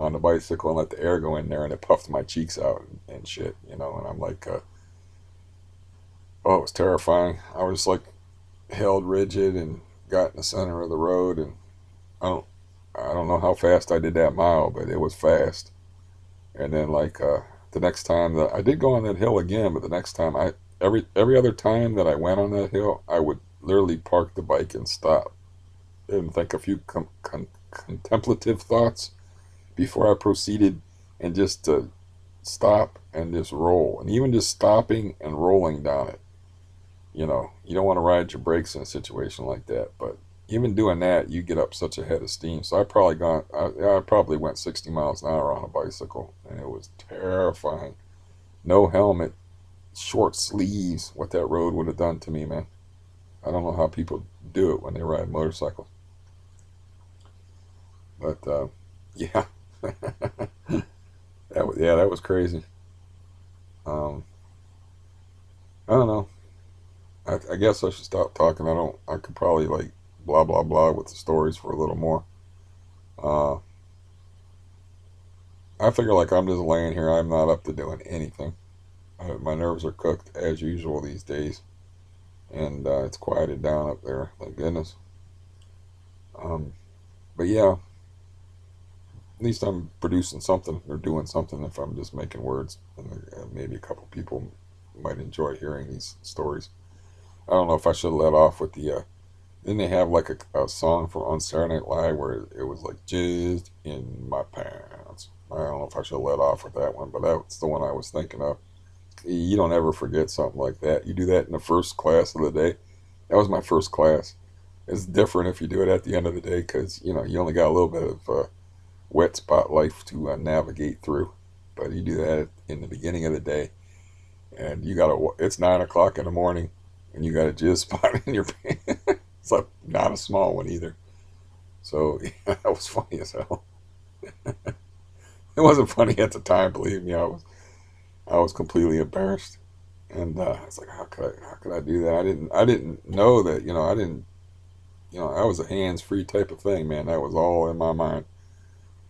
on the bicycle and let the air go in there, and it puffed my cheeks out and shit, and I'm like, oh, it was terrifying. I was like held rigid and got in the center of the road, and I don't I don't know how fast I did that mile, but it was fast. And then the next time that I did go on that hill again, but the next time every other time that I went on that hill, I would literally park the bike and stop and think a few contemplative thoughts before I proceeded, and just to stop and just roll, and even just stopping and rolling down it. You don't want to ride your brakes in a situation like that, but even doing that, you get up such a head of steam. So I probably went 60 miles an hour on a bicycle, and it was terrifying. No helmet, short sleeves. What that road would have done to me, man. I don't know how people do it when they ride motorcycles, but yeah, that was crazy. Um, I don't know. I guess I should stop talking. I could probably blah blah blah with the stories for a little more. Uh, I figure I'm just laying here. I'm not up to doing anything. My nerves are cooked as usual these days, and it's quieted down up there. Thank goodness. Um, but yeah, at least I'm producing something or doing something. If I'm just making words, and maybe a couple people might enjoy hearing these stories. I don't know if I should let off with the. Then they have a song from on Saturday Night Live where it was like "Just in My Pants." I don't know if I should let off with that one, but that's the one I was thinking of. You don't ever forget something like that. You do that in the first class of the day. That was my first class. It's different if you do it at the end of the day because you only got a little bit of wet spot life to navigate through. But you do that in the beginning of the day, and it's 9 o'clock in the morning, and you got a jizz spot in your pants. It's not a small one either. So yeah, that was funny as hell. It wasn't funny at the time, believe me. I was completely embarrassed, and it's like, how could I do that? I didn't know that. I didn't. I was a hands-free type of thing, man. That was all in my mind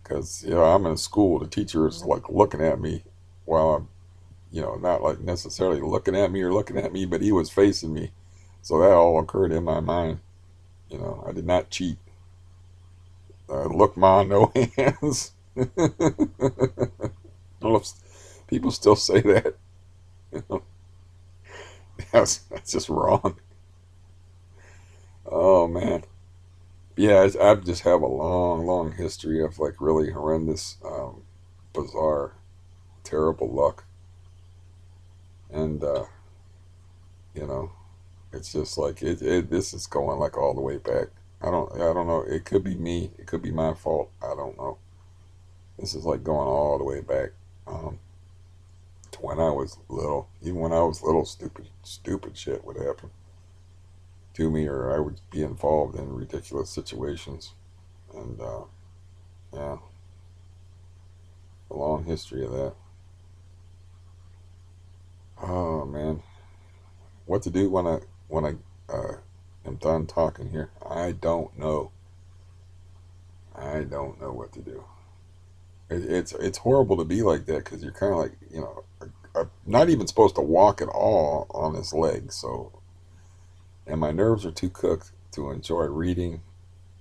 because I'm in school. The teacher is looking at me while I'm not necessarily looking at me or looking at me, but he was facing me. So that all occurred in my mind. I did not cheat. Look, ma, no hands. I don't know if people still say that. That's just wrong. Oh man. Yeah, I just have a long, long history of really horrendous, bizarre, terrible luck, and you know, it's just this is going all the way back. I don't know. It could be me. It could be my fault. I don't know. This is like going all the way back um, to when I was little. Even when I was little, stupid shit would happen to me, or I would be involved in ridiculous situations. And yeah, a long history of that. Oh man, what to do when I am done talking here? I don't know. I don't know what to do. It's horrible to be like that because you're kind of like I'm not even supposed to walk at all on this leg. So and my nerves are too cooked to enjoy reading.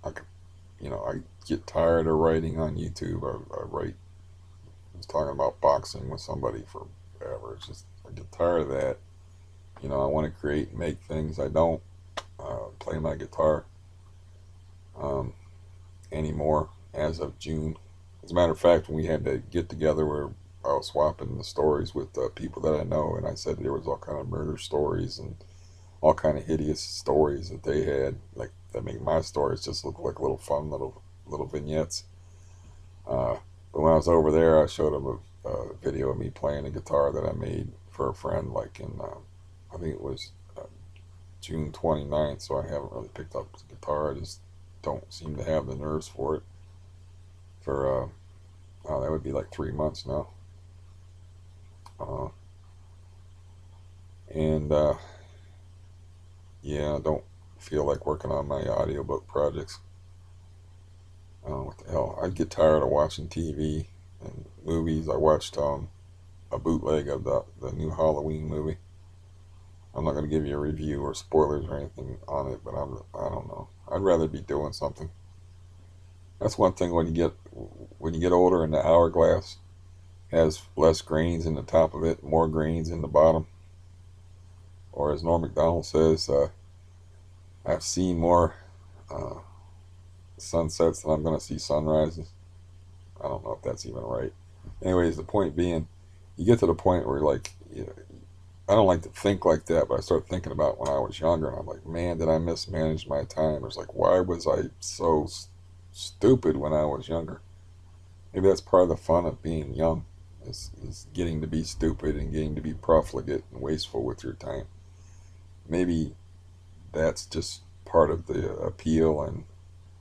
I could, I get tired of writing on YouTube. I write. I was talking about boxing with somebody forever. It's just I get tired of that. I want to create and make things. I don't play my guitar um, anymore as of June. As a matter of fact, when we had to get together, where I was swapping the stories with people that I know, and I said there was all kind of murder stories and all kind of hideous stories that they had, like that make my stories just look like little fun little vignettes. Uh, but when I was over there, I showed them a video of me playing a guitar that I made for a friend, like in I think it was June 29th. So I haven't really picked up the guitar. I just don't seem to have the nerves for it. For oh, that would be like 3 months now. Uh, and yeah, I don't feel like working on my audiobook projects. I don't know what the hell. I get tired of watching TV and movies. I watched a bootleg of the new Halloween movie. I'm not going to give you a review or spoilers or anything on it, but I don't know. I'd rather be doing something. That's one thing when you get older and the hourglass has less grains in the top of it, more grains in the bottom. Or as Norm Macdonald says, I've seen more uh, sunsets than I'm going to see sunrises. I don't know if that's even right. Anyways, the point being, you get to the point where like, I don't like to think like that, but I start thinking about when I was younger, and I'm like, man, did I mismanage my time? It's like, why was I so stupid when I was younger? Maybe that's part of the fun of being young, is getting to be stupid and getting to be profligate and wasteful with your time. Maybe that's just part of the appeal and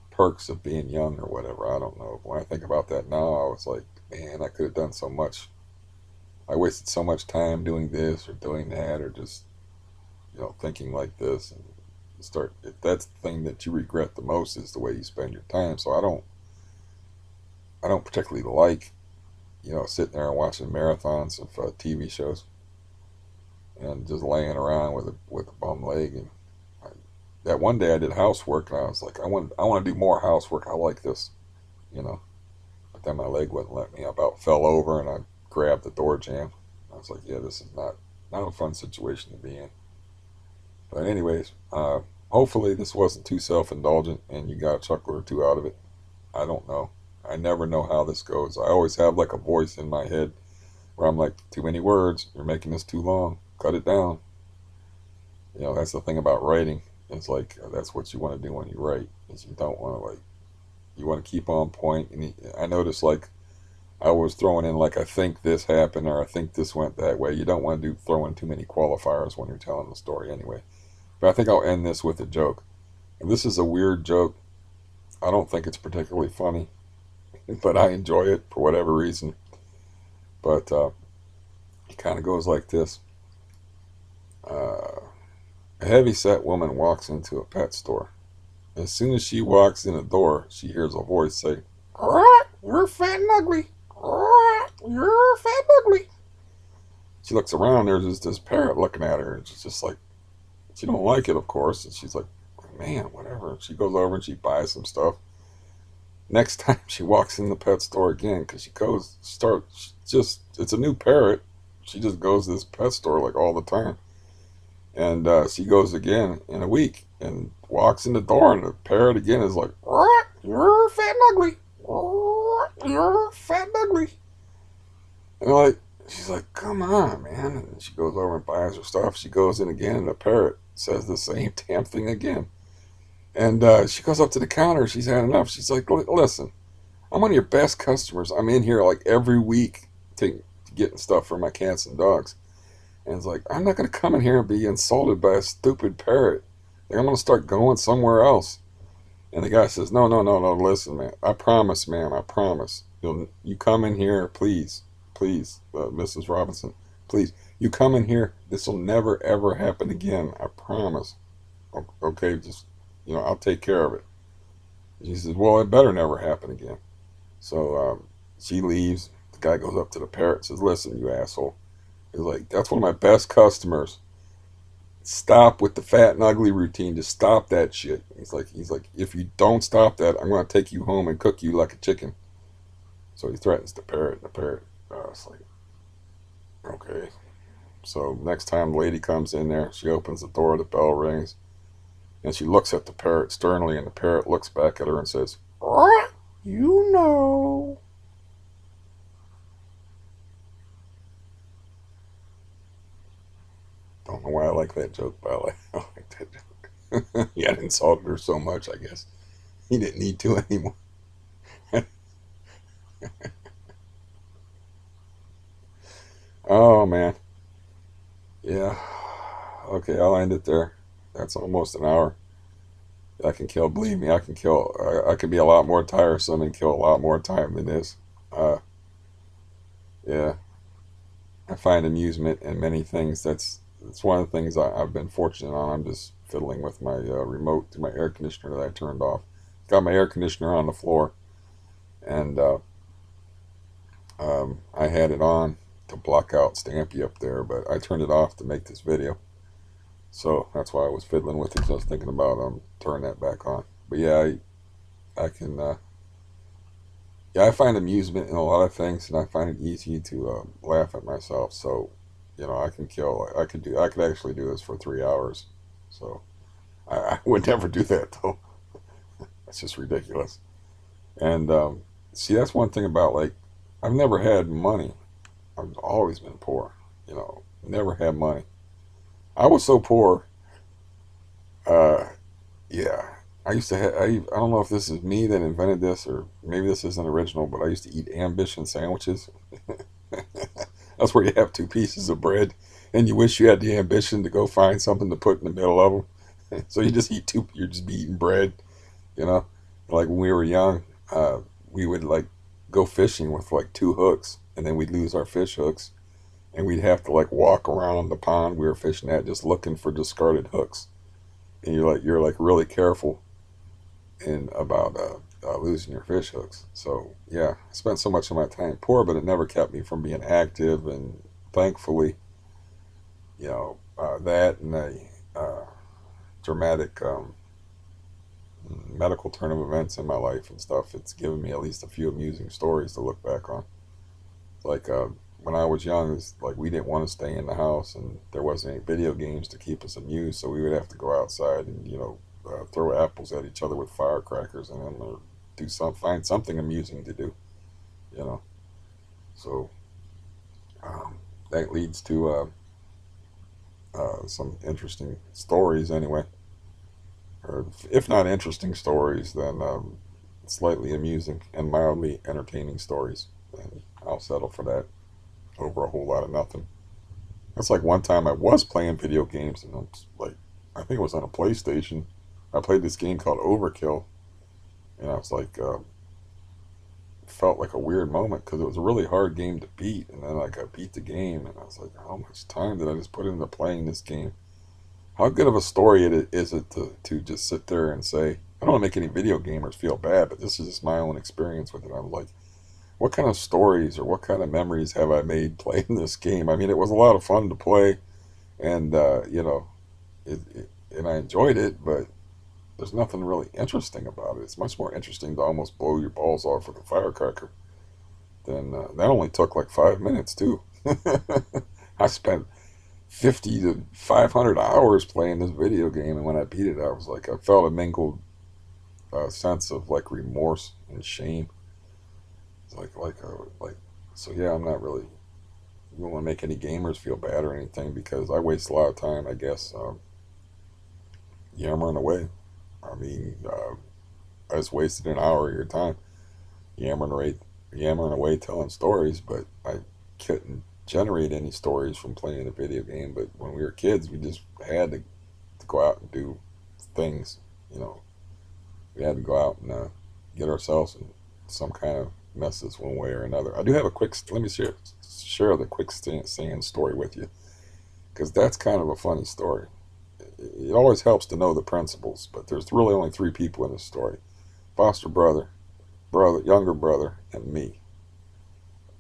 perks of being young or whatever. I don't know. But when I think about that now, I was like, man, I could have done so much. I wasted so much time doing this or doing that or just, thinking like this and start. If that's the thing that you regret the most is the way you spend your time. So I don't particularly like, sitting there and watching marathons of TV shows and just laying around with a bum leg. And I, that one day I did housework and I was like, I want to do more housework. I like this, you know. But then my leg wouldn't let me. I about fell over and I grabbed the door jamb. I was like, yeah, this is not a fun situation to be in. But anyways, hopefully this wasn't too self-indulgent and you got a chuckle or two out of it. I don't know. I never know how this goes. I always have like a voice in my head where I'm like, too many words. You're making this too long. Cut it down. That's the thing about writing. It's like that's what you want to do when you write. Is you don't want to you want to keep on point. And I noticed like I was throwing in like I think this happened or I think this went that way. You don't want to throw in too many qualifiers when you're telling the story anyway. But I think I'll end this with a joke. And this is a weird joke. I don't think it's particularly funny, but I enjoy it for whatever reason. But it kind of goes like this. Uh, a heavy-set woman walks into a pet store. As soon as she walks in the door, she hears a voice say, "You're fat and ugly. You're fat and ugly." She looks around. There's just this parrot looking at her. And she's just like, she don't like it, of course. And she's like, man, whatever. She goes over and she buys some stuff. Next time she walks in the pet store again, because it's a new parrot. She just goes to this pet store like all the time. And she goes again in a week and walks in the door, and the parrot again is like, "You're fat and ugly. You're fat and ugly." And she's like, "Come on, man." And she goes over and buys her stuff. She goes in again, and the parrot says the same damn thing again. And she goes up to the counter. She's had enough. She's like, listen, I'm one of your best customers. I'm in here like every week getting stuff for my cats and dogs. And it's like, I'm not going to come in here and be insulted by a stupid parrot. Like, I'm going to start going somewhere else. And the guy says, no, no, no, no, listen, man. I promise, ma'am, I promise. You come in here, please, please, Mrs. Robinson, please. You come in here. This will never, ever happen again. I promise. Okay, just, I'll take care of it. She says, well, it better never happen again. So she leaves. The guy goes up to the parrot and says, listen, you asshole. He's like, that's one of my best customers. Stop with the fat and ugly routine. Just stop that shit. He's like, if you don't stop that, I'm going to take you home and cook you like a chicken. So he threatens the parrot, and the parrot, it's like, okay. So next time the lady comes in there, she opens the door, the bell rings, and she looks at the parrot sternly, and the parrot looks back at her and says, you know. Don't know why I like that joke, but I like that joke. He had insulted her so much, I guess. He didn't need to anymore. Oh, man. Yeah. Okay, I'll end it there. That's almost an hour. I can kill, believe me, I can kill. I can be a lot more tiresome and kill a lot more time than this. Uh, yeah. I find amusement in many things. That's one of the things I've been fortunate on. I'm just fiddling with my remote to my air conditioner that I turned off. Got my air conditioner on the floor, and I had it on to block out Stampy up there, but I turned it off to make this video. So that's why I was fiddling with it. So I was thinking about turning that back on. But yeah, I can. Yeah, I find amusement in a lot of things, and I find it easy to laugh at myself. So, I can kill. I could do. I could actually do this for 3 hours. So I would never do that though. That's just ridiculous. And see, that's one thing about like I've never had money. I've always been poor. Never had money. I was so poor. Uh, yeah. I used to have, I don't know if this is me that invented this or maybe this isn't original, but I used to eat ambition sandwiches. That's where you have two pieces of bread and you wish you had the ambition to go find something to put in the middle of them. So you just eat two, you're just eating bread, you know? Like when we were young, we would like go fishing with like two hooks and then we'd lose our fish hooks and we'd have to like walk around the pond we were fishing at just looking for discarded hooks. And you're like really careful in about losing your fish hooks. So yeah, I spent so much of my time poor, but it never kept me from being active. And thankfully, that and a dramatic medical turn of events in my life and stuff. It's given me at least a few amusing stories to look back on. Like when I was young, it's like we didn't want to stay in the house, and there wasn't any video games to keep us amused, so we would have to go outside and throw apples at each other with firecrackers in them, or find something amusing to do. You know, so that leads to some interesting stories, anyway, or if not interesting stories, then slightly amusing and mildly entertaining stories. And I'll settle for that over a whole lot of nothing. That's like one time I was playing video games, and I think it was on a PlayStation. I played this game called Overkill, and I was like, felt like a weird moment because it was a really hard game to beat, and then like I beat the game, and I was like, how much time did I just put into playing this game? How good of a story is it to just sit there and say, I don't want to make any video gamers feel bad, but this is just my own experience with it. I'm like, what kind of stories or what kind of memories have I made playing this game? I mean, it was a lot of fun to play, and and I enjoyed it, but there's nothing really interesting about it. It's much more interesting to almost blow your balls off with a firecracker. Then that only took like 5 minutes too. I spent 50 to 500 hours playing this video game, and when I beat it, I was like, I felt a mingled sense of like remorse and shame. It's like so yeah, I'm not really. I don't want to make any gamers feel bad or anything because I waste a lot of time, I guess, yammering away. I mean, I just wasted an hour of your time yammering away telling stories, but I couldn't generate any stories from playing a video game. But when we were kids, we just had to go out and do things. You know, we had to go out and get ourselves in some kind of messes one way or another. I do have a quick. Let me share the quick sand story with you because that's kind of a funny story. It always helps to know the principles, but there's really only three people in this story: foster younger brother, and me.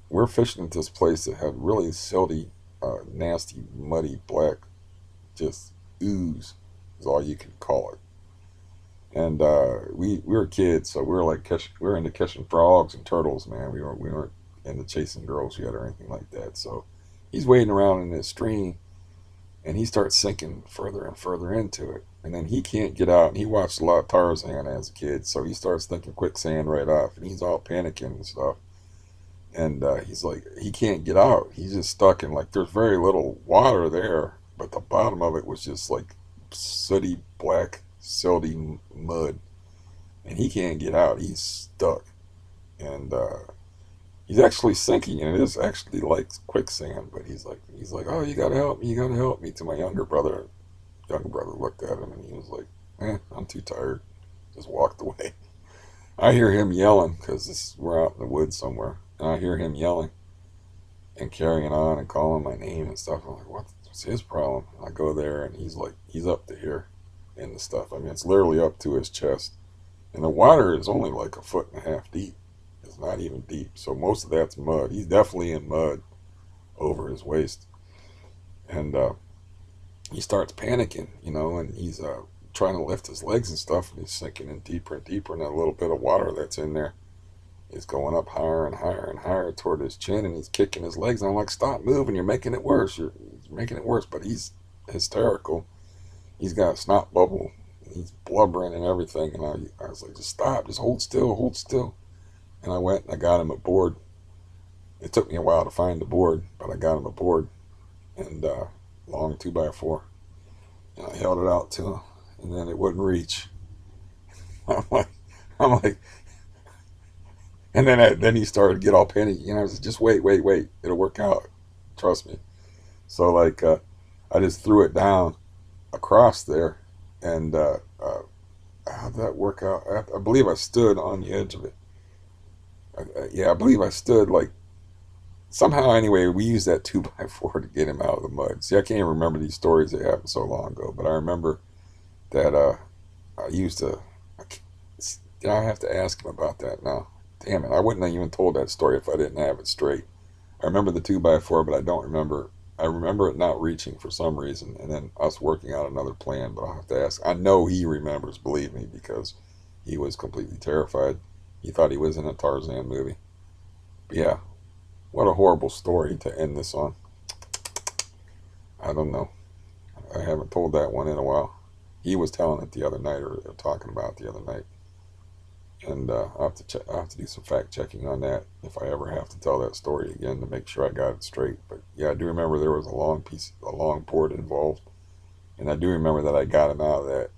We're fishing at this place that had really silty, nasty, muddy, black, just ooze is all you could call it. And we were kids, so we were like we were into catching frogs and turtles, man. We weren't into chasing girls yet or anything like that. So he's wading around in this stream, and he starts sinking further and further into it. And then he can't get out. And he watched a lot of Tarzan as a kid, so he starts thinking quicksand right off, and he's all panicking and stuff. And he's like, he can't get out. He's just stuck in like there's very little water there, but the bottom of it was just like sooty black silty mud, and he can't get out. He's stuck, and he's actually sinking, and it is actually like quicksand. But he's like, oh, you gotta help me, you gotta help me. To my younger brother. Younger brother looked at him, and he was like, I'm too tired. Just walked away. I hear him yelling because we're out in the woods somewhere, and I hear him yelling and carrying on and calling my name and stuff. I'm like, what's his problem? And I go there, and he's like, he's up to here in the stuff. I mean, it's literally up to his chest, and the water is only like a foot and a half deep. It's not even deep, so most of that's mud. He's definitely in mud over his waist, and he starts panicking, and he's trying to lift his legs and stuff, and he's sinking in deeper and deeper, and that little bit of water that's in there is going up higher and higher and higher toward his chin, and he's kicking his legs. And I'm like, stop moving, you're making it worse. You're making it worse. But he's hysterical. He's got a snot bubble. He's blubbering and everything. And I was like, just stop, just hold still, hold still. And I went and I got him a board. It took me a while to find the board, but I got him a board, and long 2x4. And I held it out to him, and then it wouldn't reach. I'm like, and then he started to get all panicky. I was like, just wait, it'll work out, trust me. So like, I just threw it down across there, and how did that work out? I believe I stood on the edge of it. I believe I stood like somehow. Anyway, we used that 2x4 to get him out of the mud. See, I can't even remember these stories that happened so long ago, but I remember that I used to. I have to ask him about that now. Damn it, I wouldn't have even told that story if I didn't have it straight. I remember the 2x4, but I don't remember. I remember it not reaching for some reason, and then us working out another plan, but I'll have to ask. I know he remembers, believe me, because he was completely terrified. He thought he was in a Tarzan movie. But yeah, what a horrible story to end this on. I don't know. I haven't told that one in a while. He was telling it the other night, or talking about it the other night. And I'll have to do some fact checking on that if I ever have to tell that story again to make sure I got it straight. But yeah, I do remember there was a long board involved, and I do remember that I got him out of that,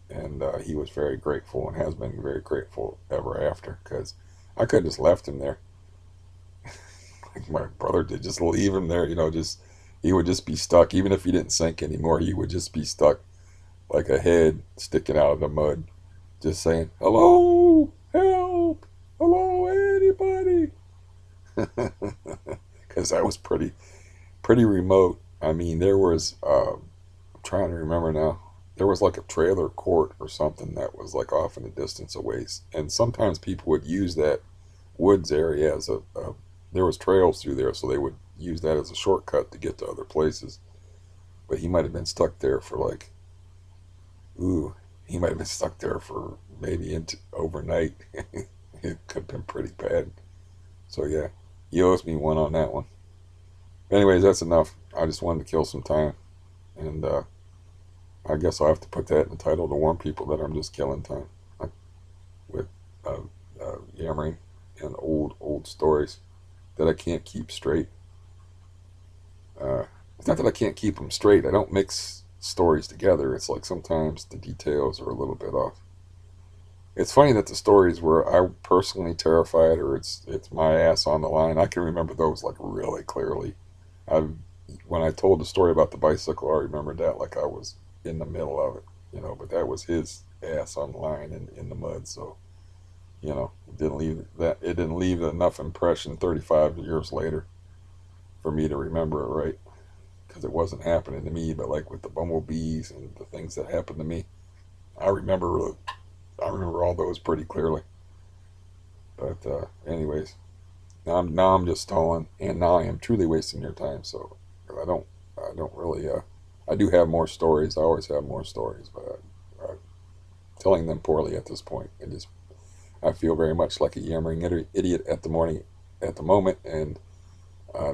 and he was very grateful and has been very grateful ever after, because I could have just left him there, like my brother did, just leave him there. Just he would just be stuck, even if he didn't sink anymore. He would just be stuck, like a head sticking out of the mud, just saying, hello, help, hello, anybody. Because that was pretty remote. I mean, there was, I'm trying to remember now, there was like a trailer court or something that was like off in the distance a ways. And sometimes people would use that woods area as there was trails through there, so they would use that as a shortcut to get to other places. But he might have been stuck there for like, he might have been stuck there for maybe into overnight. It could have been pretty bad. So yeah, he owes me one on that one. Anyways, that's enough. I just wanted to kill some time, and I guess I'll have to put that in the title to warn people that I'm just killing time with yammering and old stories that I can't keep straight. It's not that I can't keep them straight. I don't mix stories together, it's like sometimes the details are a little bit off. It's funny that the stories where I personally terrified or it's my ass on the line, I can remember those like really clearly. I've when I told the story about the bicycle, I remember that like I was in the middle of it, but that was his ass on the line in the mud, so it didn't leave enough impression 35 years later for me to remember it right because it wasn't happening to me, but like with the bumblebees and the things that happened to me, I remember I remember all those pretty clearly. But anyways, now I'm just stalling, and now I am truly wasting your time. So I don't really. I do have more stories. I always have more stories, but I'm telling them poorly at this point. I feel very much like a yammering idiot at the moment, and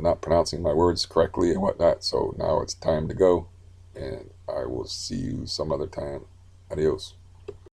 not pronouncing my words correctly and whatnot. So now it's time to go, and I will see you some other time. Adios.